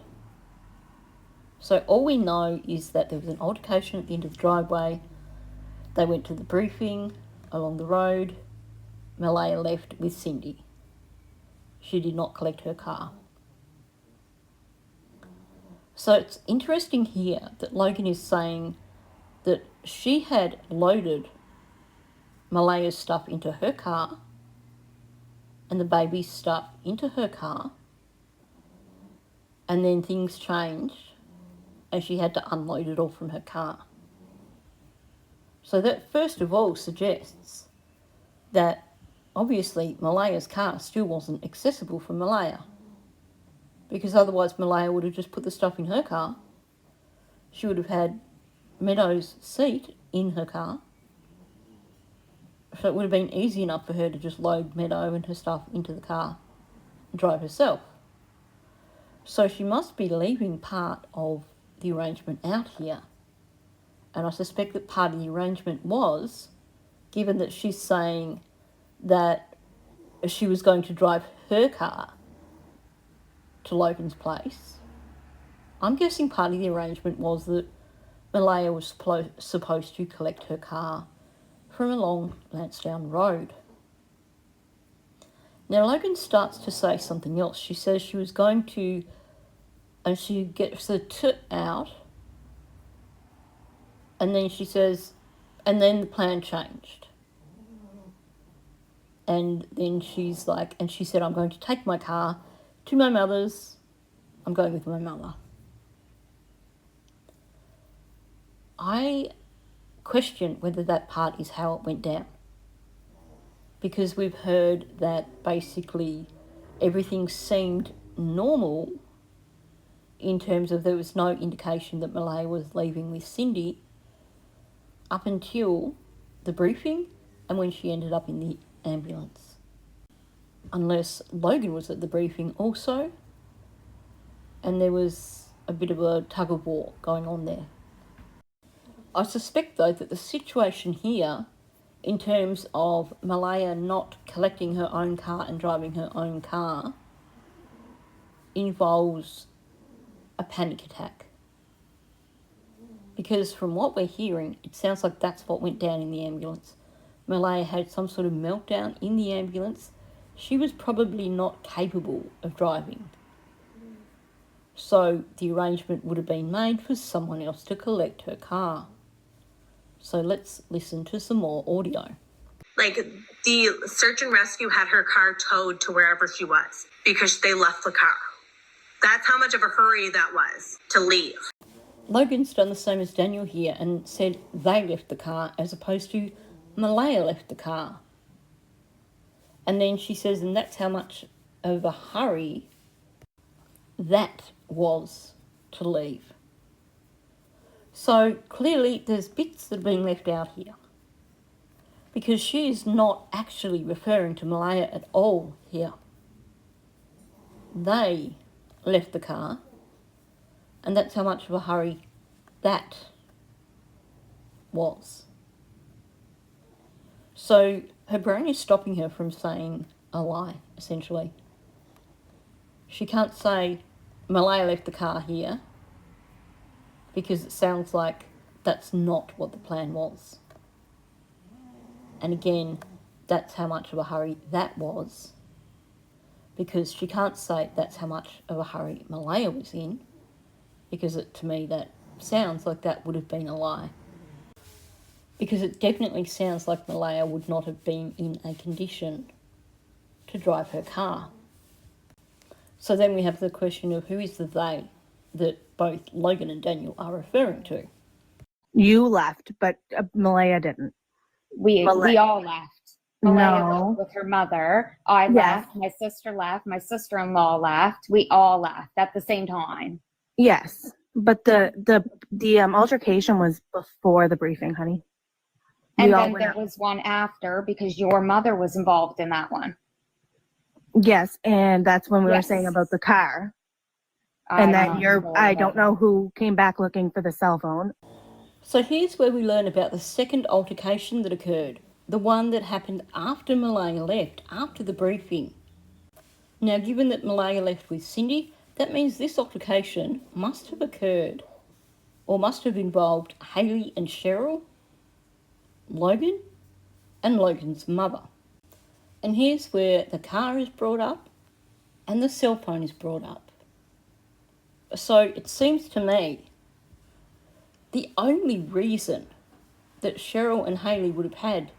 So all we know is that there was an altercation at the end of the driveway. They went to the briefing along the road. Malehya left with Cindy. She did not collect her car. So it's interesting here that Logan is saying that she had loaded Malehya's stuff into her car and the baby's stuff into her car, and then things changed and she had to unload it all from her car. So that first of all suggests that obviously Malehya's car still wasn't accessible for Malehya, because otherwise Malehya would have just put the stuff in her car. She would have had Meadow's seat in her car, so it would have been easy enough for her to just load Meadow and her stuff into the car and drive herself. So she must be leaving part of the arrangement out here. And I suspect that part of the arrangement was, given that she's saying that she was going to drive her car to Logan's place, I'm guessing part of the arrangement was that Malehya was supposed to collect her car from along Lansdowne Road. Now Logan starts to say something else. She says she was going to, and she gets the "t" out, and then she says, and then the plan changed. And then she's like, and she said, I'm going to take my car to my mother's. I'm going with my mother. I question whether that part is how it went down, because we've heard that basically everything seemed normal in terms of there was no indication that Malehya was leaving with Cindy up until the briefing and when she ended up in the ambulance. Unless Logan was at the briefing also, and there was a bit of a tug of war going on there. I suspect, though, that the situation here, in terms of Malehya not collecting her own car and driving her own car, involves a panic attack. Because from what we're hearing, it sounds like that's what went down in the ambulance. Malehya had some sort of meltdown in the ambulance. She was probably not capable of driving. So the arrangement would have been made for someone else to collect her car. So let's listen to some more audio. Like, the search and rescue had her car towed to wherever she was because they left the car. That's how much of a hurry that was to leave. Logan's done the same as Daniel here and said they left the car as opposed to Malehya left the car. And then she says, and that's how much of a hurry that was to leave. So clearly there's bits that are being left out here, because she is not actually referring to Malehya at all here. They left the car, and that's how much of a hurry that was. So her brain is stopping her from saying a lie, essentially. She can't say Malehya left the car here, because it sounds like that's not what the plan was. And again, that's how much of a hurry that was, because she can't say that's how much of a hurry Malehya was in, because to me that sounds like that would have been a lie. Because it definitely sounds like Malehya would not have been in a condition to drive her car. So then we have the question of who is the they that both Logan and Daniel are referring to. You left, but Malehya didn't. We all left. Malehya No. left with her mother. I left. My sister left. My sister-in-law left. We all left at the same time. Yes, but the altercation was before the briefing, honey. And then there was one after, because your mother was involved in that one. Yes, and that's when we were saying about the car. And then I don't know who came back looking for the cell phone. So here's where we learn about the second altercation that occurred, the one that happened after Malehya left, after the briefing. Now, given that Malehya left with Cindy, that means this altercation must have occurred, or must have involved Hayley and Cheryl, Logan, and Logan's mother. And here's where the car is brought up and the cell phone is brought up. So it seems to me the only reason that Cheryl and Hayley would have had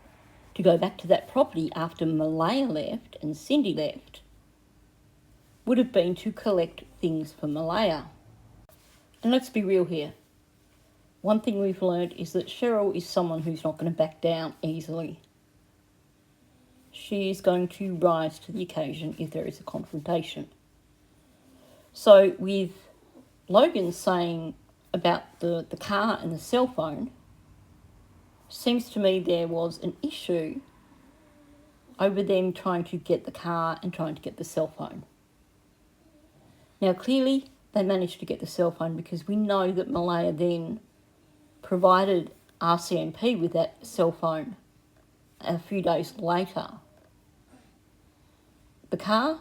to go back to that property after Malehya left and Cindy left would have been to collect things for Malehya. And let's be real here. One thing we've learned is that Cheryl is someone who's not going to back down easily. She is going to rise to the occasion if there is a confrontation. So with Logan saying about the car and the cell phone, seems to me there was an issue over them trying to get the car and trying to get the cell phone. Now clearly they managed to get the cell phone because we know that Malehya then provided RCMP with that cell phone a few days later. The car,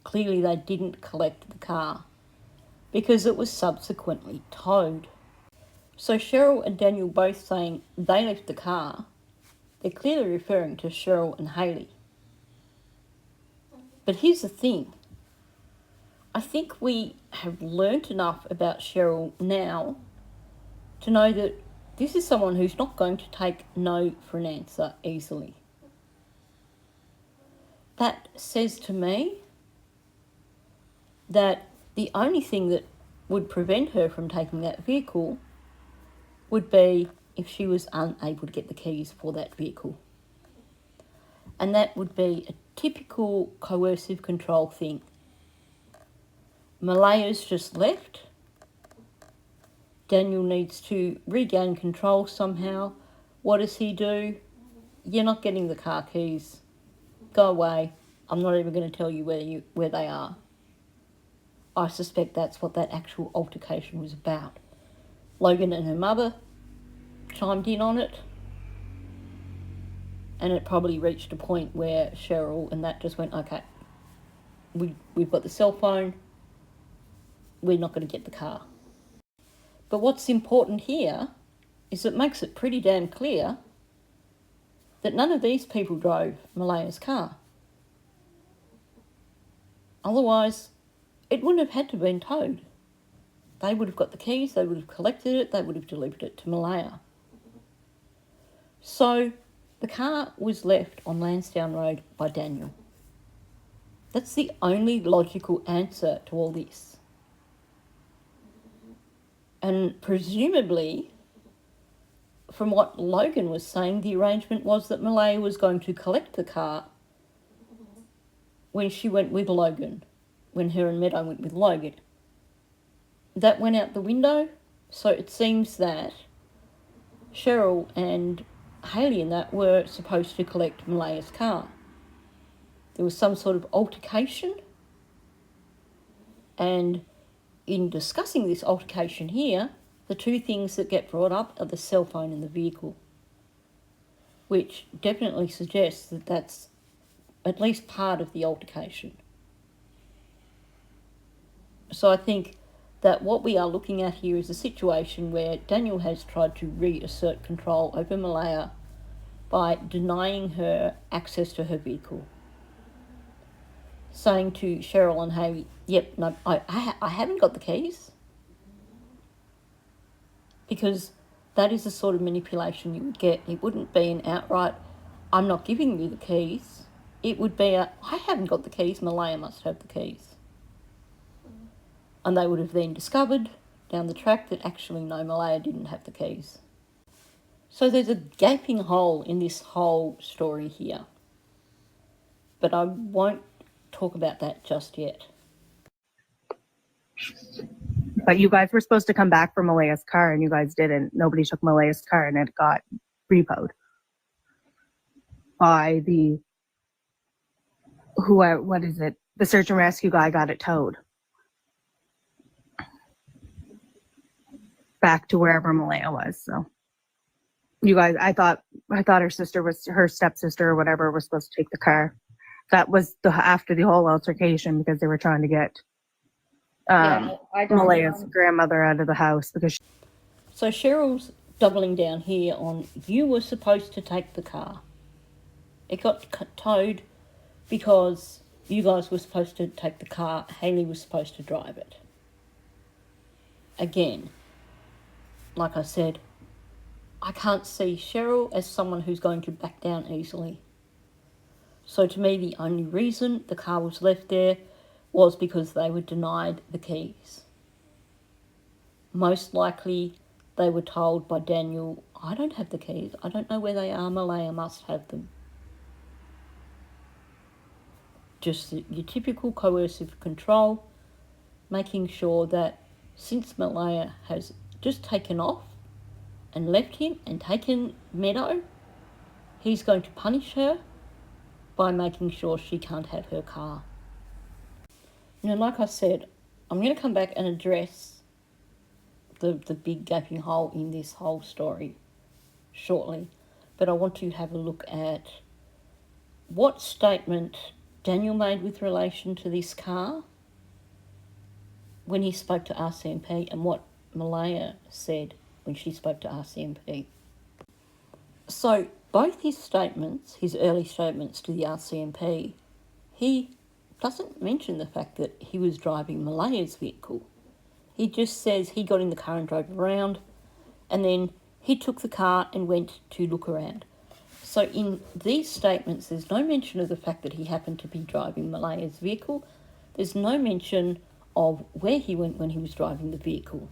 clearly they didn't collect the car because it was subsequently towed. So Cheryl and Daniel both saying they left the car, they're clearly referring to Cheryl and Hayley. But here's the thing. I think we have learnt enough about Cheryl now to know that this is someone who's not going to take no for an answer easily. That says to me that the only thing that would prevent her from taking that vehicle would be if she was unable to get the keys for that vehicle. And that would be a typical coercive control thing. Malehya's just left. Daniel needs to regain control somehow. What does he do? You're not getting the car keys. Go away. I'm not even going to tell you where they are. I suspect that's what that actual altercation was about. Logan and her mother chimed in on it, and it probably reached a point where Cheryl and that just went, okay, we've got the cell phone, we're not going to get the car. But what's important here is it makes it pretty damn clear that none of these people drove Malehya's car. Otherwise, it wouldn't have had to have been towed. They would have got the keys, they would have collected it, they would have delivered it to Malehya. So the car was left on Lansdowne Road by Daniel. That's the only logical answer to all this. And presumably, from what Logan was saying, the arrangement was that Malehya was going to collect the car when she went with Logan, when her and Meadow went with Logan. That went out the window, so it seems that Cheryl and Hayley and that were supposed to collect Malehya's car. There was some sort of altercation, and in discussing this altercation here, the two things that get brought up are the cell phone and the vehicle, which definitely suggests that that's at least part of the altercation. So I think that what we are looking at here is a situation where Daniel has tried to reassert control over Malehya by denying her access to her vehicle. Saying to Cheryl and Hayley, yep, no, I haven't got the keys. Because that is the sort of manipulation you would get. It wouldn't be an outright, I'm not giving you the keys. It would be I haven't got the keys, Malehya must have the keys. And they would have then discovered down the track that actually no, Malehya didn't have the keys. So there's a gaping hole in this whole story here. But I won't talk about that just yet. But you guys were supposed to come back for Malehya's car and you guys didn't. Nobody took Malehya's car and it got repoed by the the search and rescue guy got it towed back to wherever Malehya was. So you guys, I thought her stepsister or whatever was supposed to take the car. That was after the whole altercation because they were trying to get Malehya's grandmother out of the house because. So Cheryl's doubling down here on you were supposed to take the car. It got towed because you guys were supposed to take the car. Hayley was supposed to drive it. again, like I said, I can't see Cheryl as someone who's going to back down easily. So to me, the only reason the car was left there was because they were denied the keys. Most likely, they were told by Daniel, I don't have the keys. I don't know where they are. Malehya must have them. Just your typical coercive control, making sure that since Malehya has just taken off and left him and taken Meadow, he's going to punish her by making sure she can't have her car. Now, like I said, I'm going to come back and address the big gaping hole in this whole story shortly, but I want to have a look at what statement Daniel made with relation to this car when he spoke to RCMP and what Malehya said when she spoke to RCMP. So both his statements, his early statements to the RCMP, he doesn't mention the fact that he was driving Malehya's vehicle. He just says he got in the car and drove around, and then he took the car and went to look around. So in these statements, there's no mention of the fact that he happened to be driving Malehya's vehicle. There's no mention of where he went when he was driving the vehicle.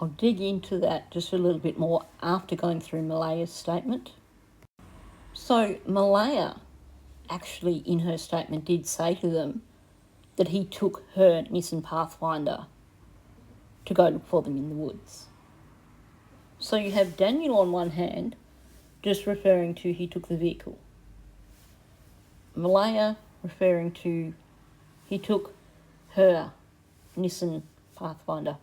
I'll dig into that just a little bit more after going through Malehya's statement. So Malehya actually in her statement did say to them that he took her Nissan Pathfinder to go look for them in the woods. So you have Daniel on one hand just referring to he took the vehicle. Malehya referring to he took her Nissan Pathfinder.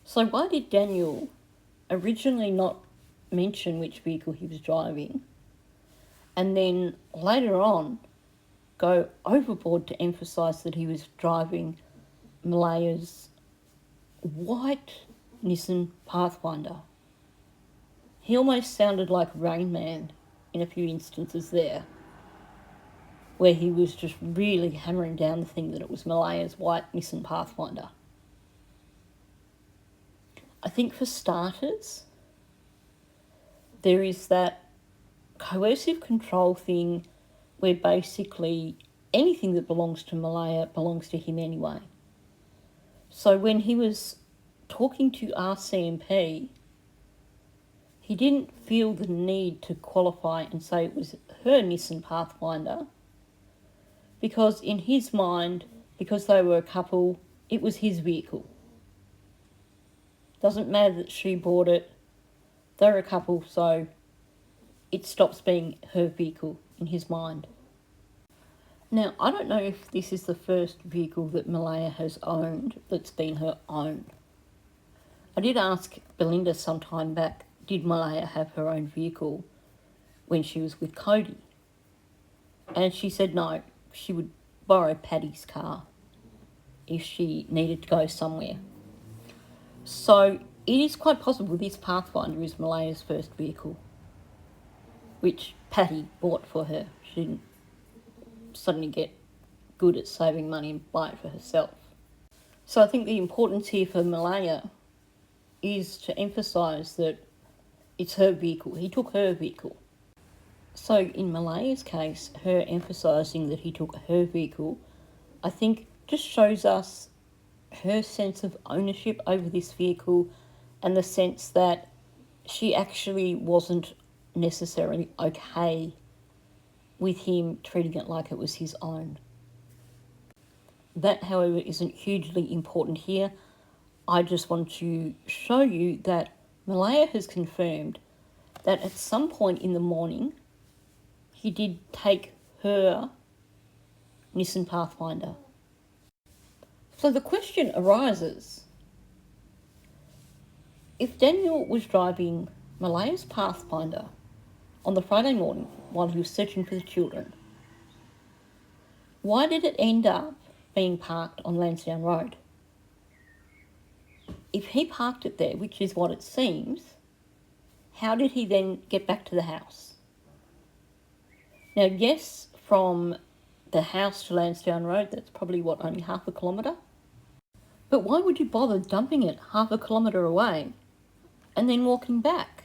So why did Daniel originally not mention which vehicle he was driving and then later on go overboard to emphasise that he was driving Malehya's white Nissan Pathfinder? He almost sounded like Rain Man in a few instances there, where he was just really hammering down the thing that it was Malehya's white Nissan Pathfinder. I think for starters, there is that coercive control thing where basically anything that belongs to Malehya belongs to him anyway. So when he was talking to RCMP, he didn't feel the need to qualify and say it was her Nissan Pathfinder because in his mind, because they were a couple, it was his vehicle. Doesn't matter that she bought it, they're a couple, so it stops being her vehicle in his mind. Now, I don't know if this is the first vehicle that Malehya has owned that's been her own. I did ask Belinda some time back, did Malehya have her own vehicle when she was with Cody? And she said no, she would borrow Paddy's car if she needed to go somewhere. So it is quite possible this Pathfinder is Malehya's first vehicle, which Paddy bought for her. She didn't suddenly get good at saving money and buy it for herself. So I think the importance here for Malehya is to emphasise that it's her vehicle. He took her vehicle. So in Malehya's case, her emphasising that he took her vehicle, I think just shows us her sense of ownership over this vehicle and the sense that she actually wasn't necessarily okay with him treating it like it was his own. That, however, isn't hugely important here. I just want to show you that Malehya has confirmed that at some point in the morning, he did take her Nissan Pathfinder. So the question arises, if Daniel was driving Malehya's Pathfinder on the Friday morning while he was searching for the children, why did it end up being parked on Lansdowne Road? If he parked it there, which is what it seems, how did he then get back to the house? Now, yes, from the house to Lansdowne Road, that's probably, only half a kilometre? But why would you bother dumping it half a kilometre away and then walking back?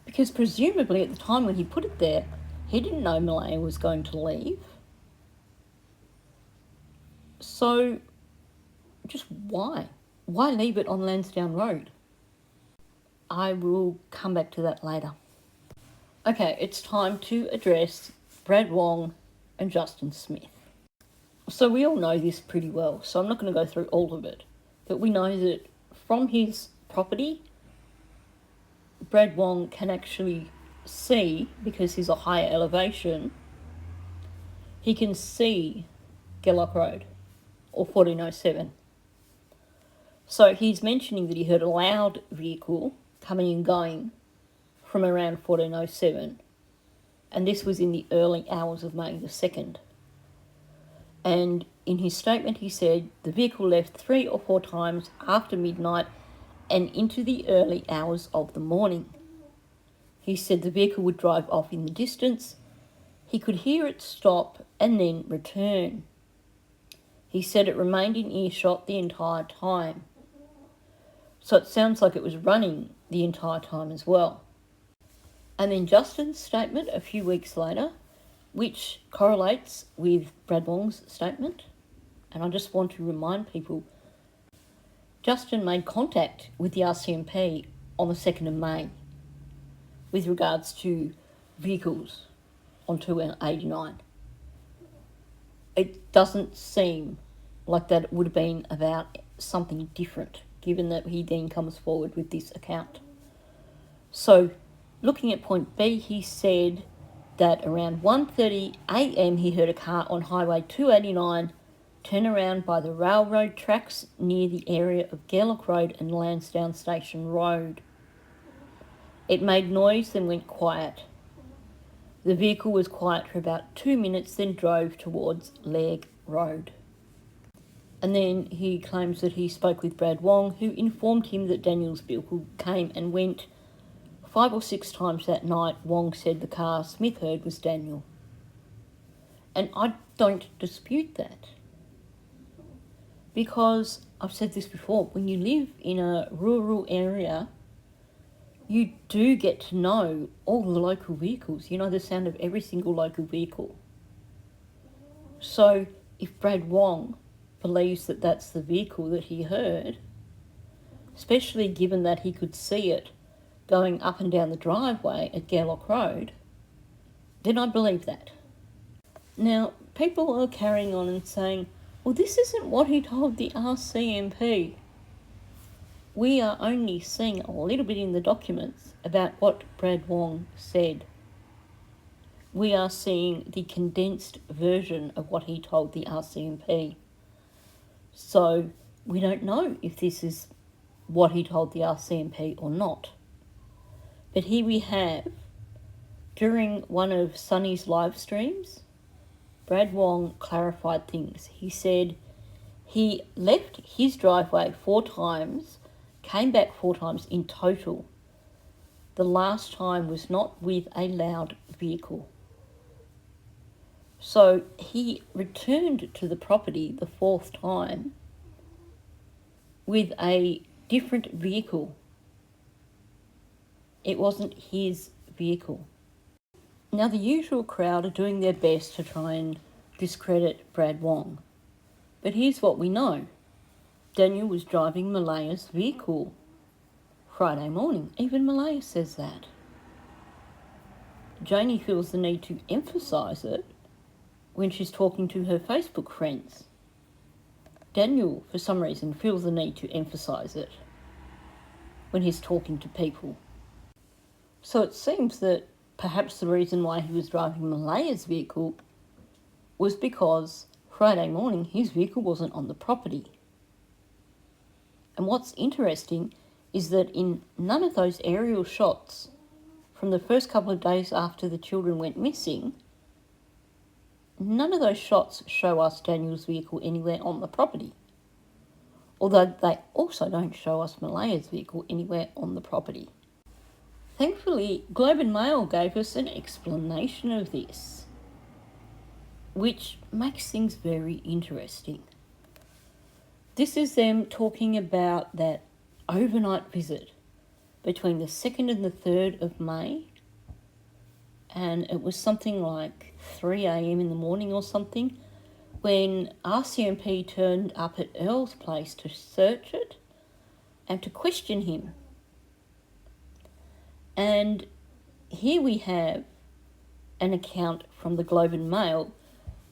Because presumably at the time when he put it there, he didn't know Malehya was going to leave. So, just why? Why leave it on Lansdowne Road? I will come back to that later. Okay, it's time to address Brad Wong and Justin Smith. So we all know this pretty well, so I'm not going to go through all of it. But we know that from his property, Brad Wong can actually see, because he's a higher elevation, he can see Gellock Road, or 1407. So he's mentioning that he heard a loud vehicle coming and going from around 1407, and this was in the early hours of May the 2nd. And in his statement he said the vehicle left 3 or 4 times after midnight and into the early hours of the morning. He said the vehicle would drive off in the distance. He could hear it stop and then return. He said it remained in earshot the entire time. So it sounds like it was running the entire time as well. And then Justin's statement a few weeks later, which correlates with Brad Wong's statement. And I just want to remind people, Justin made contact with the RCMP on the 2nd of May with regards to vehicles on 289. It doesn't seem like that it would have been about something different, given that he then comes forward with this account. So, looking at point B, he said that around 1:30 a.m. he heard a car on Highway 289 turn around by the railroad tracks near the area of Gellock Road and Lansdowne Station Road. It made noise, then went quiet. The vehicle was quiet for about 2 minutes, then drove towards Legg Road. And then he claims that he spoke with Brad Wong, who informed him that Daniel's vehicle came and went 5 or 6 times that night. Wong said the car Smith heard was Daniel. And I don't dispute that. Because, I've said this before, when you live in a rural area, you do get to know all the local vehicles. You know the sound of every single local vehicle. So, if Brad Wong believes that that's the vehicle that he heard, especially given that he could see it going up and down the driveway at Gellock Road, then I believe that. Now, people are carrying on and saying, well, this isn't what he told the RCMP. We are only seeing a little bit in the documents about what Brad Wong said. We are seeing the condensed version of what he told the RCMP. So we don't know if this is what he told the RCMP or not. But here we have, during one of Sonny's live streams, Brad Wong clarified things. He said he left his driveway 4 times, came back 4 times in total. The last time was not with a loud vehicle. So he returned to the property the 4th time with a different vehicle. It wasn't his vehicle. Now, the usual crowd are doing their best to try and discredit Brad Wong. But here's what we know. Daniel was driving Malehya's vehicle Friday morning. Even Malehya says that. Janie feels the need to emphasise it when she's talking to her Facebook friends. Daniel, for some reason, feels the need to emphasise it when he's talking to people. So it seems that perhaps the reason why he was driving Malehya's vehicle was because Friday morning his vehicle wasn't on the property. And what's interesting is that in none of those aerial shots from the first couple of days after the children went missing, none of those shots show us Daniel's vehicle anywhere on the property. Although they also don't show us Malehya's vehicle anywhere on the property. Thankfully, Globe and Mail gave us an explanation of this, which makes things very interesting. This is them talking about that overnight visit between the 2nd and the 3rd of May, and it was something like 3 a.m. in the morning or something, when RCMP turned up at Earl's place to search it and to question him. And here we have an account from the Globe and Mail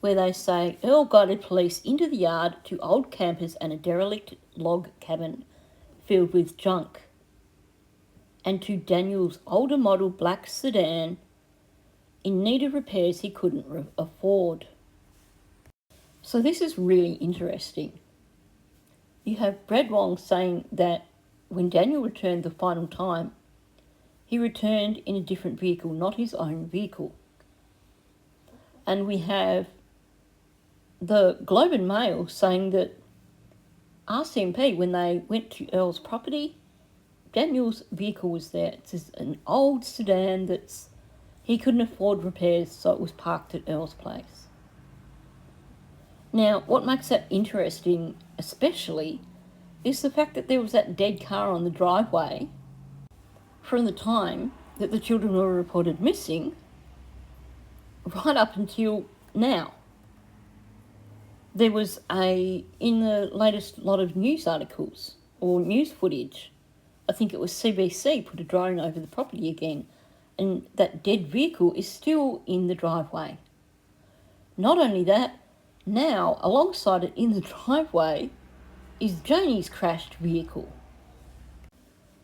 where they say Earl guided police into the yard to old campers and a derelict log cabin filled with junk, and to Daniel's older model black sedan in need of repairs he couldn't afford. So this is really interesting. You have Brad Wong saying that when Daniel returned the final time, he returned in a different vehicle, not his own vehicle. And we have the Globe and Mail saying that RCMP, when they went to Earl's property, Daniel's vehicle was there. It's an old sedan that's he couldn't afford repairs, so it was parked at Earl's place. Now, what makes that interesting especially is the fact that there was that dead car on the driveway from the time that the children were reported missing right up until now. There was in the latest lot of news articles or news footage, I think it was CBC put a drone over the property again, and that dead vehicle is still in the driveway. Not only that, now alongside it in the driveway is Janie's crashed vehicle.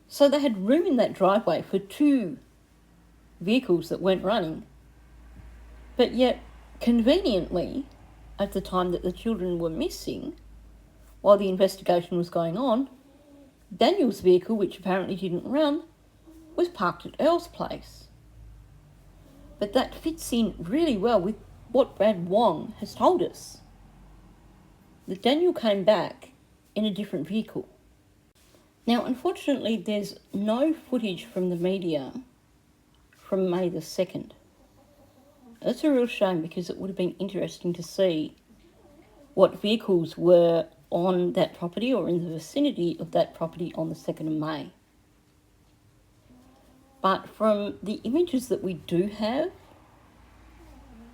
So they had room in that driveway for 2 vehicles that weren't running, but yet conveniently, at the time that the children were missing, while the investigation was going on, Daniel's vehicle, which apparently didn't run, was parked at Earl's place. But that fits in really well with what Brad Wong has told us, that Daniel came back in a different vehicle. Now, unfortunately, there's no footage from the media from May the 2nd. That's a real shame, because it would have been interesting to see what vehicles were on that property or in the vicinity of that property on the 2nd of May. But from the images that we do have,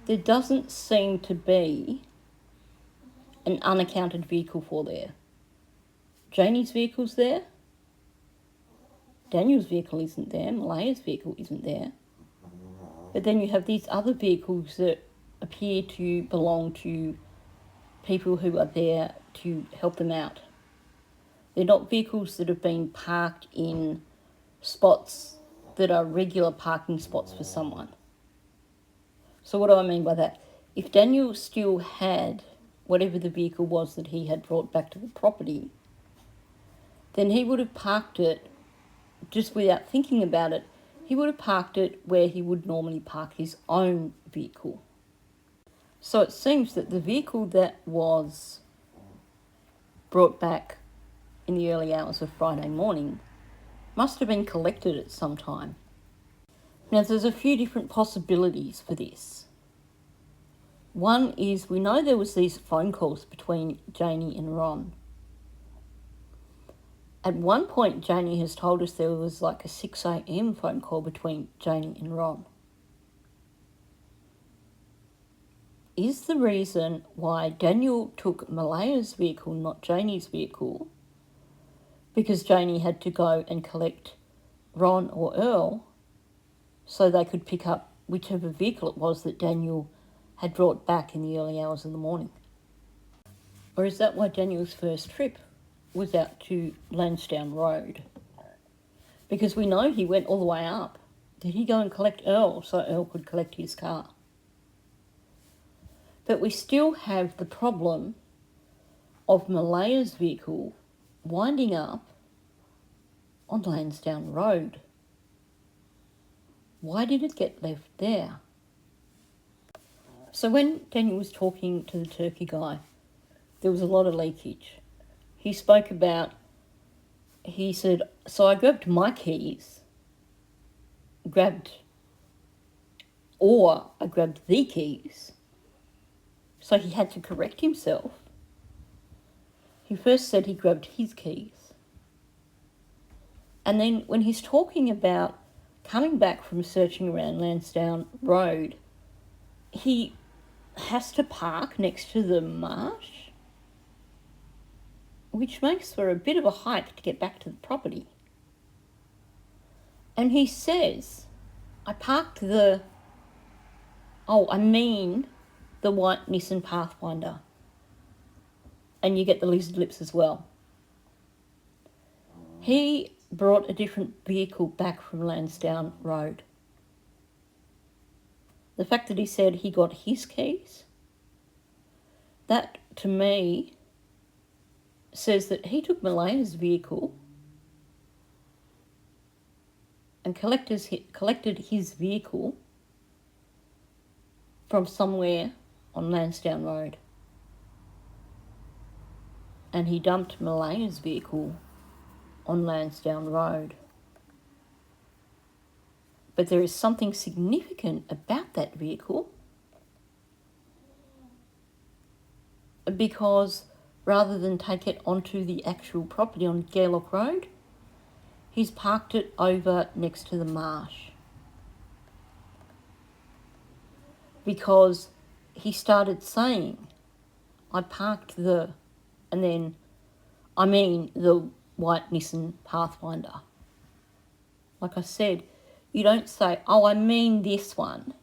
there doesn't seem to be an unaccounted vehicle for there. Janie's vehicle's there, Daniel's vehicle isn't there, Malehya's vehicle isn't there. But then you have these other vehicles that appear to belong to people who are there to help them out. They're not vehicles that have been parked in spots that are regular parking spots for someone. So what do I mean by that? If Daniel still had whatever the vehicle was that he had brought back to the property, then he would have parked it, just without thinking about it, he would have parked it where he would normally park his own vehicle. So it seems that the vehicle that was brought back in the early hours of Friday morning must have been collected at some time. Now, there's a few different possibilities for this. One is, we know there was these phone calls between Janie and Ron. At one point, Janie has told us there was like a 6 a.m. phone call between Janie and Ron. Is the reason why Daniel took Malehya's vehicle, not Janie's vehicle, because Janie had to go and collect Ron or Earl so they could pick up whichever vehicle it was that Daniel had brought back in the early hours of the morning? Or is that why Daniel's first trip was out to Lansdowne Road? Because we know he went all the way up. Did he go and collect Earl so Earl could collect his car? But we still have the problem of Malehya's vehicle winding up on Lansdowne Road. Why did it get left there? So when Daniel was talking to the turkey guy, there was a lot of leakage. He spoke about, he said, so I grabbed my keys, I grabbed the keys. So he had to correct himself. He first said he grabbed his keys. And then when he's talking about coming back from searching around Lansdowne Road, he has to park next to the marsh, which makes for a bit of a hike to get back to the property. And he says, I parked the white Nissan Pathfinder. And you get the lizard lips as well. He brought a different vehicle back from Lansdowne Road. The fact that he said he got his keys, that to me says that he took Malehya's vehicle and collected his vehicle from somewhere on Lansdowne Road. And he dumped Malehya's vehicle on Lansdowne Road. But there is something significant about that vehicle, because rather than take it onto the actual property on Gairloch Road, he's parked it over next to the marsh. Because he started saying, I parked the white Nissan Pathfinder. Like I said, you don't say, oh, I mean this one.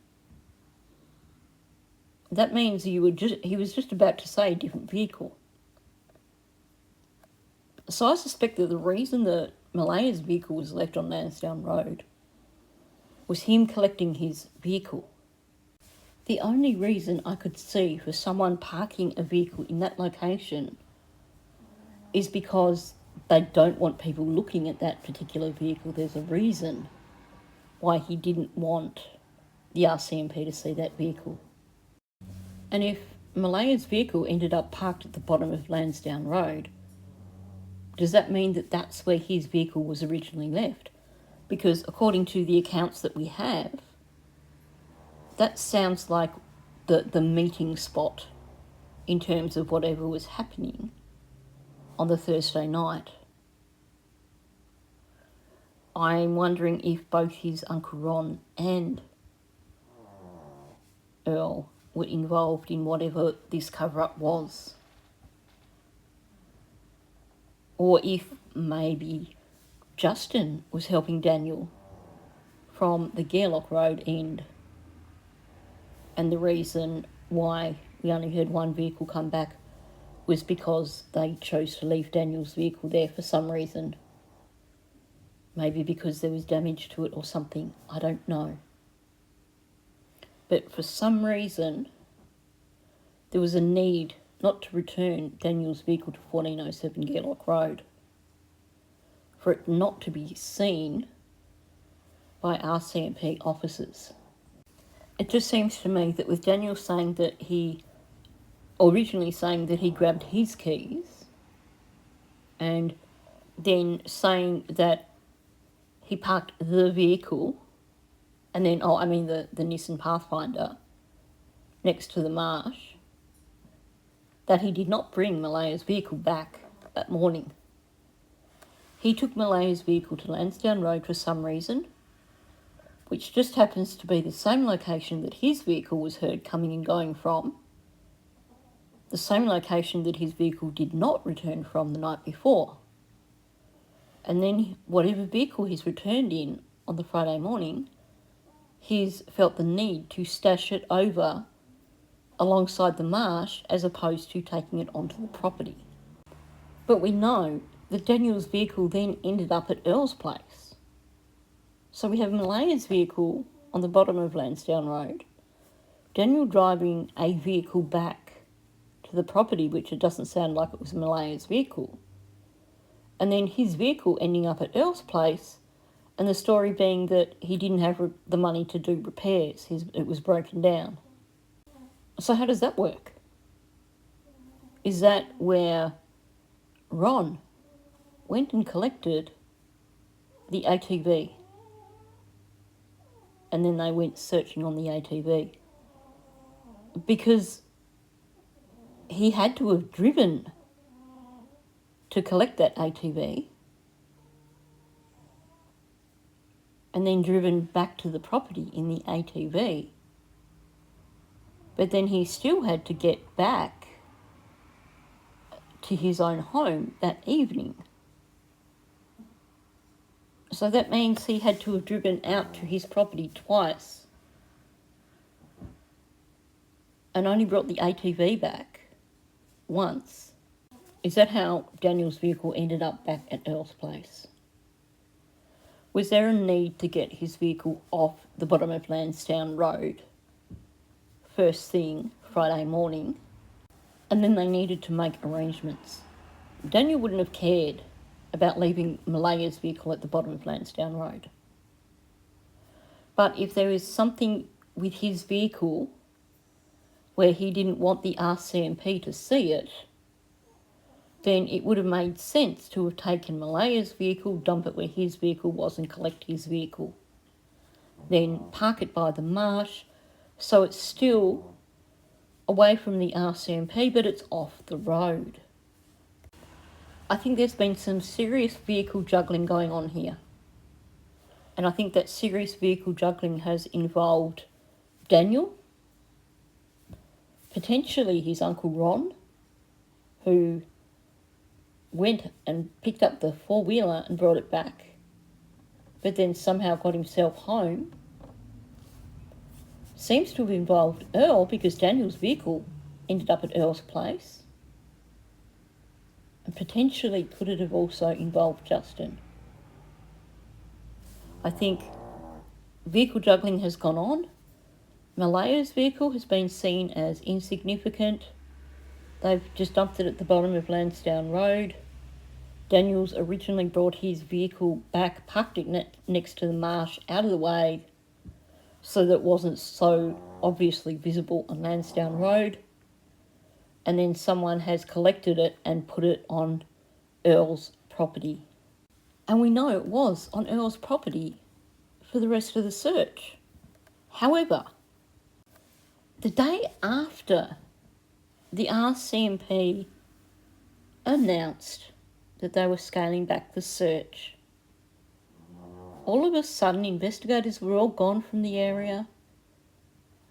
That means he was just about to say a different vehicle. So I suspect that the reason that Malehya's vehicle was left on Lansdowne Road was him collecting his vehicle. The only reason I could see for someone parking a vehicle in that location is because they don't want people looking at that particular vehicle. There's a reason why he didn't want the RCMP to see that vehicle. And if Malehya's vehicle ended up parked at the bottom of Lansdowne Road, does that mean that that's where his vehicle was originally left? Because according to the accounts that we have, that sounds like the meeting spot in terms of whatever was happening on the Thursday night. I'm wondering if both his Uncle Ron and Earl were involved in whatever this cover-up was. Or if maybe Justin was helping Daniel from the Gairloch Road end, and the reason why we only heard one vehicle come back was because they chose to leave Daniel's vehicle there for some reason. Maybe because there was damage to it or something, I don't know. But for some reason, there was a need not to return Daniel's vehicle to 1407 Gairloch Road, for it not to be seen by RCMP officers. It just seems to me that with Daniel saying that originally saying that he grabbed his keys, and then saying that he parked the vehicle, and then, the Nissan Pathfinder next to the marsh, that he did not bring Malehya's vehicle back that morning. He took Malehya's vehicle to Lansdowne Road for some reason, which just happens to be the same location that his vehicle was heard coming and going from, the same location that his vehicle did not return from the night before. And then whatever vehicle he's returned in on the Friday morning, he's felt the need to stash it over alongside the marsh as opposed to taking it onto the property. But we know that Daniel's vehicle then ended up at Earl's place. So we have Malehya's vehicle on the bottom of Lansdowne Road, Daniel driving a vehicle back to the property, which it doesn't sound like it was Malehya's vehicle, and then his vehicle ending up at Earl's place, and the story being that he didn't have the money to do repairs. It was broken down. So how does that work? Is that where Ron went and collected the ATV, and then they went searching on the ATV? Because he had to have driven to collect that ATV and then driven back to the property in the ATV. But then he still had to get back to his own home that evening. So that means he had to have driven out to his property twice and only brought the ATV back once. Is that how Daniel's vehicle ended up back at Earl's place? Was there a need to get his vehicle off the bottom of Lansdowne Road first thing Friday morning, and then they needed to make arrangements? Daniel wouldn't have cared about leaving Malehya's vehicle at the bottom of Lansdowne Road. But if there is something with his vehicle where he didn't want the RCMP to see it, then it would have made sense to have taken Malehya's vehicle, dump it where his vehicle was and collect his vehicle. Then park it by the marsh so it's still away from the RCMP but it's off the road. I think there's been some serious vehicle juggling going on here. And I think that serious vehicle juggling has involved Daniel, potentially his uncle Ron, who went and picked up the four-wheeler and brought it back, but then somehow got himself home. Seems to have involved Earl because Daniel's vehicle ended up at Earl's place. And potentially could it have also involved Justin? I think vehicle juggling has gone on. Malehya's vehicle has been seen as insignificant. They've just dumped it at the bottom of Lansdowne Road. Daniel's originally brought his vehicle back, parked it next to the marsh, out of the way, so that it wasn't so obviously visible on Lansdowne Road. And then someone has collected it and put it on Earl's property. And we know it was on Earl's property for the rest of the search. However, the day after the RCMP announced that they were scaling back the search, all of a sudden investigators were all gone from the area,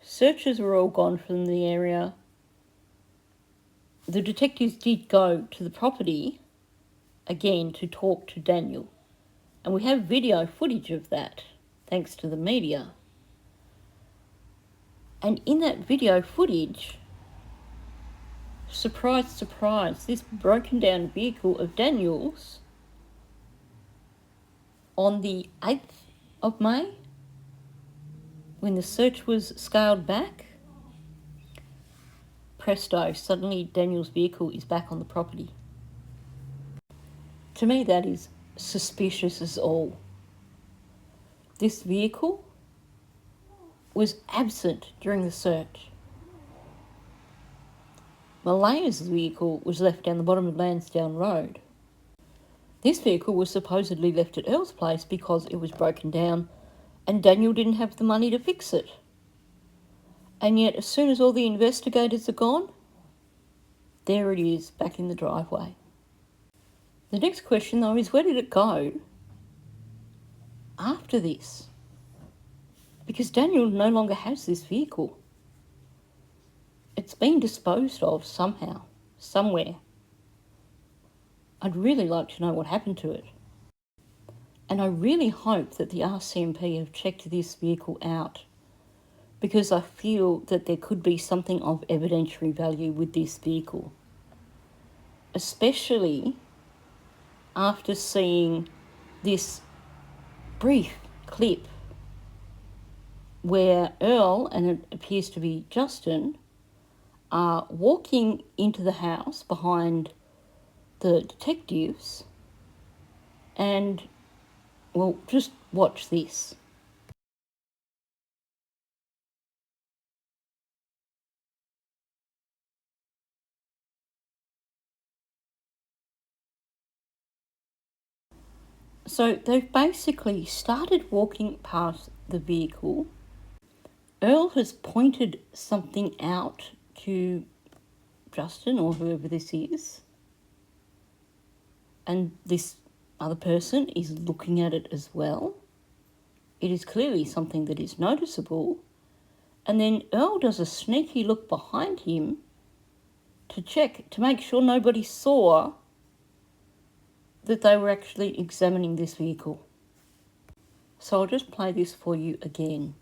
searchers were all gone from the area. The detectives did go to the property again to talk to Daniel, and we have video footage of that thanks to the media. And in that video footage, surprise, surprise, this broken down vehicle of Daniel's on the 8th of May, when the search was scaled back, presto, suddenly Daniel's vehicle is back on the property. To me, that is suspicious as all. This vehicle was absent during the search. Malehya's vehicle was left down the bottom of Lansdowne Road. This vehicle was supposedly left at Earl's place because it was broken down and Daniel didn't have the money to fix it. And yet, as soon as all the investigators are gone, there it is, back in the driveway. The next question, though, is where did it go after this? Because Daniel no longer has this vehicle. It's been disposed of somehow, somewhere. I'd really like to know what happened to it. And I really hope that the RCMP have checked this vehicle out, because I feel that there could be something of evidentiary value with this vehicle, especially after seeing this brief clip where Earl, and it appears to be Justin, are walking into the house behind the detectives, and, well, just watch this. So they've basically started walking past the vehicle. Earl has pointed something out to Justin, or whoever this is, and this other person is looking at it as well, it is clearly something that is noticeable. And then Earl does a sneaky look behind him to check, to make sure nobody saw that they were actually examining this vehicle. So I'll just play this for you again.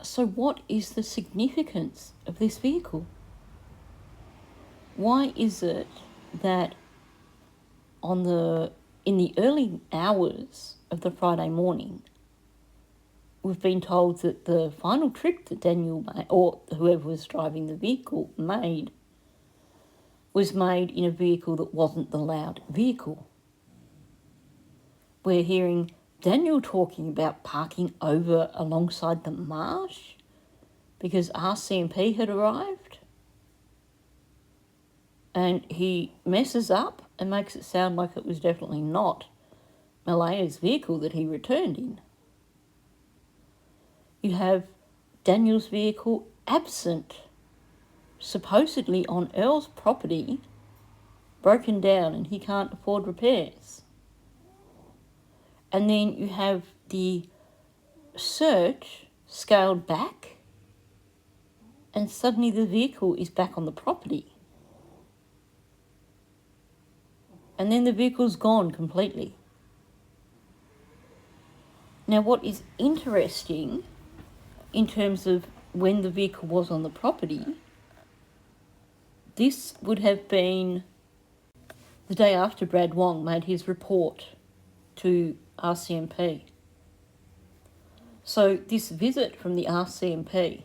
So what is the significance of this vehicle? Why is it that in the early hours of the Friday morning, we've been told that the final trip that Daniel made, or whoever was driving the vehicle made, was made in a vehicle that wasn't the loud vehicle? We're hearing Daniel talking about parking over alongside the marsh because RCMP had arrived. And he messes up and makes it sound like it was definitely not Malehya's vehicle that he returned in. You have Daniel's vehicle absent, supposedly on Earl's property, broken down, and he can't afford repairs. And then you have the search scaled back, and suddenly the vehicle is back on the property. And then the vehicle's gone completely. Now, what is interesting in terms of when the vehicle was on the property, this would have been the day after Brad Wong made his report to RCMP. So this visit from the RCMP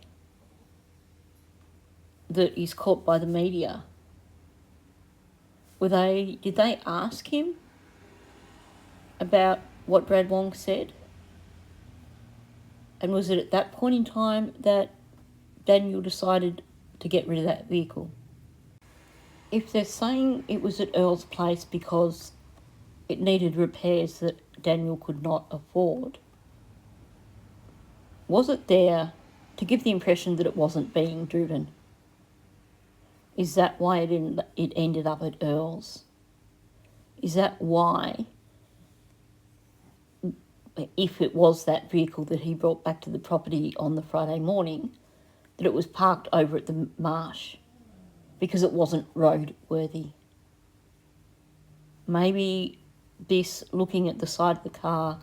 that is caught by the media, did they ask him about what Brad Wong said? And was it at that point in time that Daniel decided to get rid of that vehicle? If they're saying it was at Earl's place because it needed repairs that Daniel could not afford, was it there to give the impression that it wasn't being driven? Is that why it ended up at Earl's? Is that why, if it was that vehicle that he brought back to the property on the Friday morning, that it was parked over at the marsh because it wasn't roadworthy? Maybe this looking at the side of the car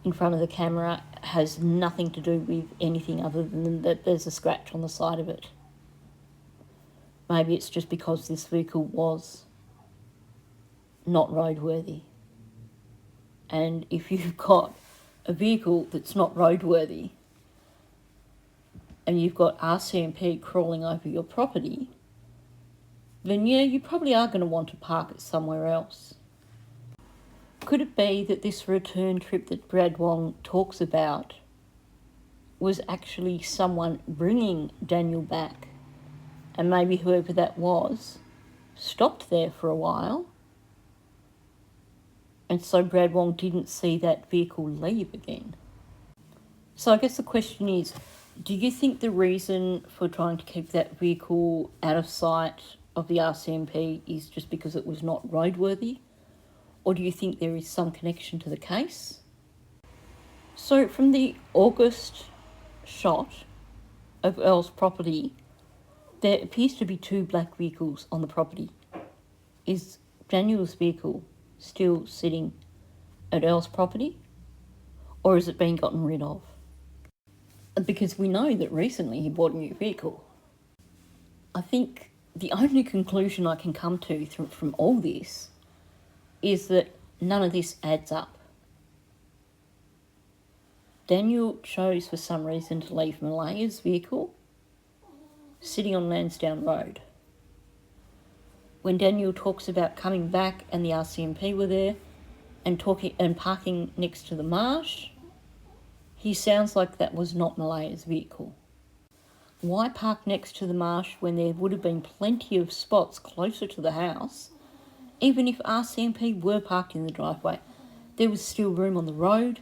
in front of the camera has nothing to do with anything other than that there's a scratch on the side of it. Maybe it's just because this vehicle was not roadworthy. And if you've got a vehicle that's not roadworthy and you've got RCMP crawling over your property, then yeah, you probably are going to want to park it somewhere else. Could it be that this return trip that Brad Wong talks about was actually someone bringing Daniel back, and maybe whoever that was stopped there for a while, and so Brad Wong didn't see that vehicle leave again? So I guess the question is, do you think the reason for trying to keep that vehicle out of sight of the RCMP is just because it was not roadworthy? Or do you think there is some connection to the case? So from the August shot of Earl's property, there appears to be two black vehicles on the property. Is Daniel's vehicle still sitting at Earl's property, or has it been gotten rid of? Because we know that recently he bought a new vehicle. I think the only conclusion I can come to from all this is that none of this adds up. Daniel chose for some reason to leave Malehya's vehicle sitting on Lansdowne Road. When Daniel talks about coming back and the RCMP were there and parking next to the marsh, he sounds like that was not Malehya's vehicle. Why park next to the marsh when there would have been plenty of spots closer to the house, even if RCMP were parked in the driveway? There was still room on the road.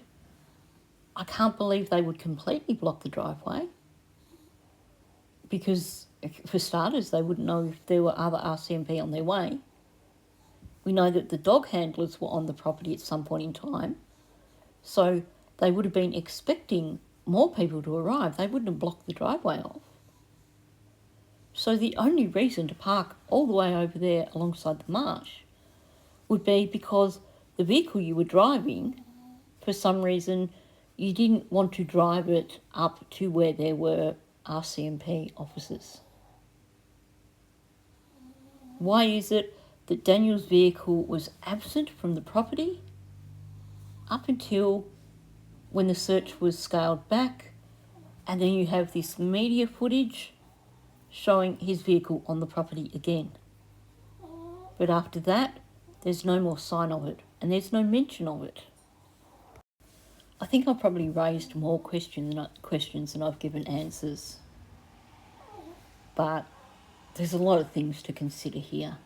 I can't believe they would completely block the driveway because, for starters, they wouldn't know if there were other RCMP on their way. We know that the dog handlers were on the property at some point in time, so they would have been expecting more people to arrive. They wouldn't have blocked the driveway off. So the only reason to park all the way over there alongside the marsh would be because the vehicle you were driving, for some reason, you didn't want to drive it up to where there were RCMP officers. Why is it that Daniel's vehicle was absent from the property up until when the search was scaled back, and then you have this media footage showing his vehicle on the property again? But after that, there's no more sign of it, and there's no mention of it. I think I've probably raised more questions than I've given answers. But there's a lot of things to consider here.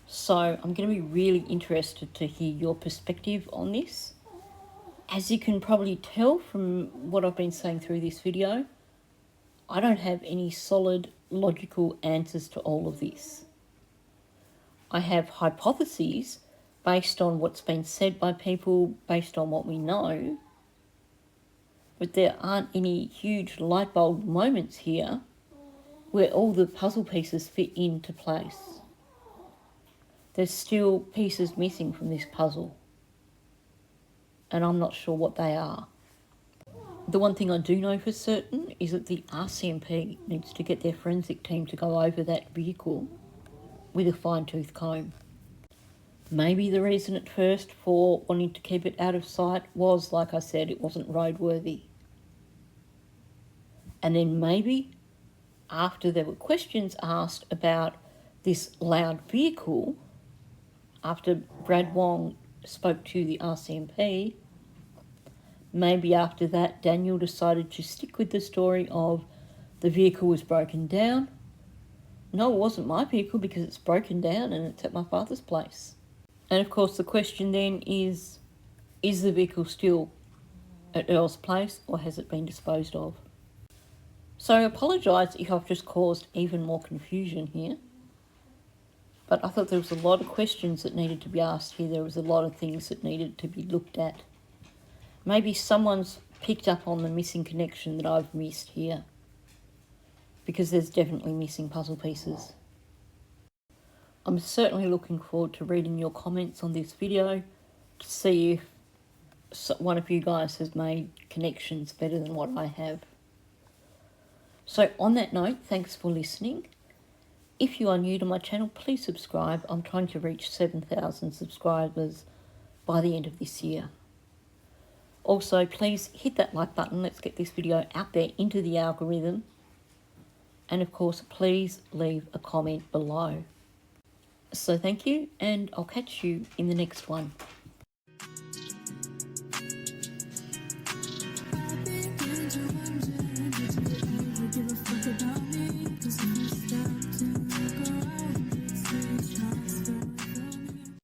So I'm going to be really interested to hear your perspective on this. As you can probably tell from what I've been saying through this video, I don't have any solid, logical answers to all of this. I have hypotheses based on what's been said by people, based on what we know, but there aren't any huge light bulb moments here where all the puzzle pieces fit into place. There's still pieces missing from this puzzle, and I'm not sure what they are. The one thing I do know for certain is that the RCMP needs to get their forensic team to go over that vehicle with a fine-tooth comb. Maybe the reason at first for wanting to keep it out of sight was, like I said, it wasn't roadworthy. And then maybe after there were questions asked about this loud vehicle, after Brad Wong spoke to the RCMP, maybe after that Daniel decided to stick with the story of the vehicle was broken down. No, it wasn't my vehicle because it's broken down and it's at my father's place. And of course the question then is the vehicle still at Earl's place or has it been disposed of? So I apologise if I've just caused even more confusion here. But I thought there was a lot of questions that needed to be asked here. There was a lot of things that needed to be looked at. Maybe someone's picked up on the missing connection that I've missed here, because there's definitely missing puzzle pieces. I'm certainly looking forward to reading your comments on this video to see if one of you guys has made connections better than what I have. So on that note, thanks for listening. If you are new to my channel, please subscribe. I'm trying to reach 7,000 subscribers by the end of this year. Also, please hit that like button. Let's get this video out there into the algorithm. And of course, please leave a comment below. So thank you, and I'll catch you in the next one.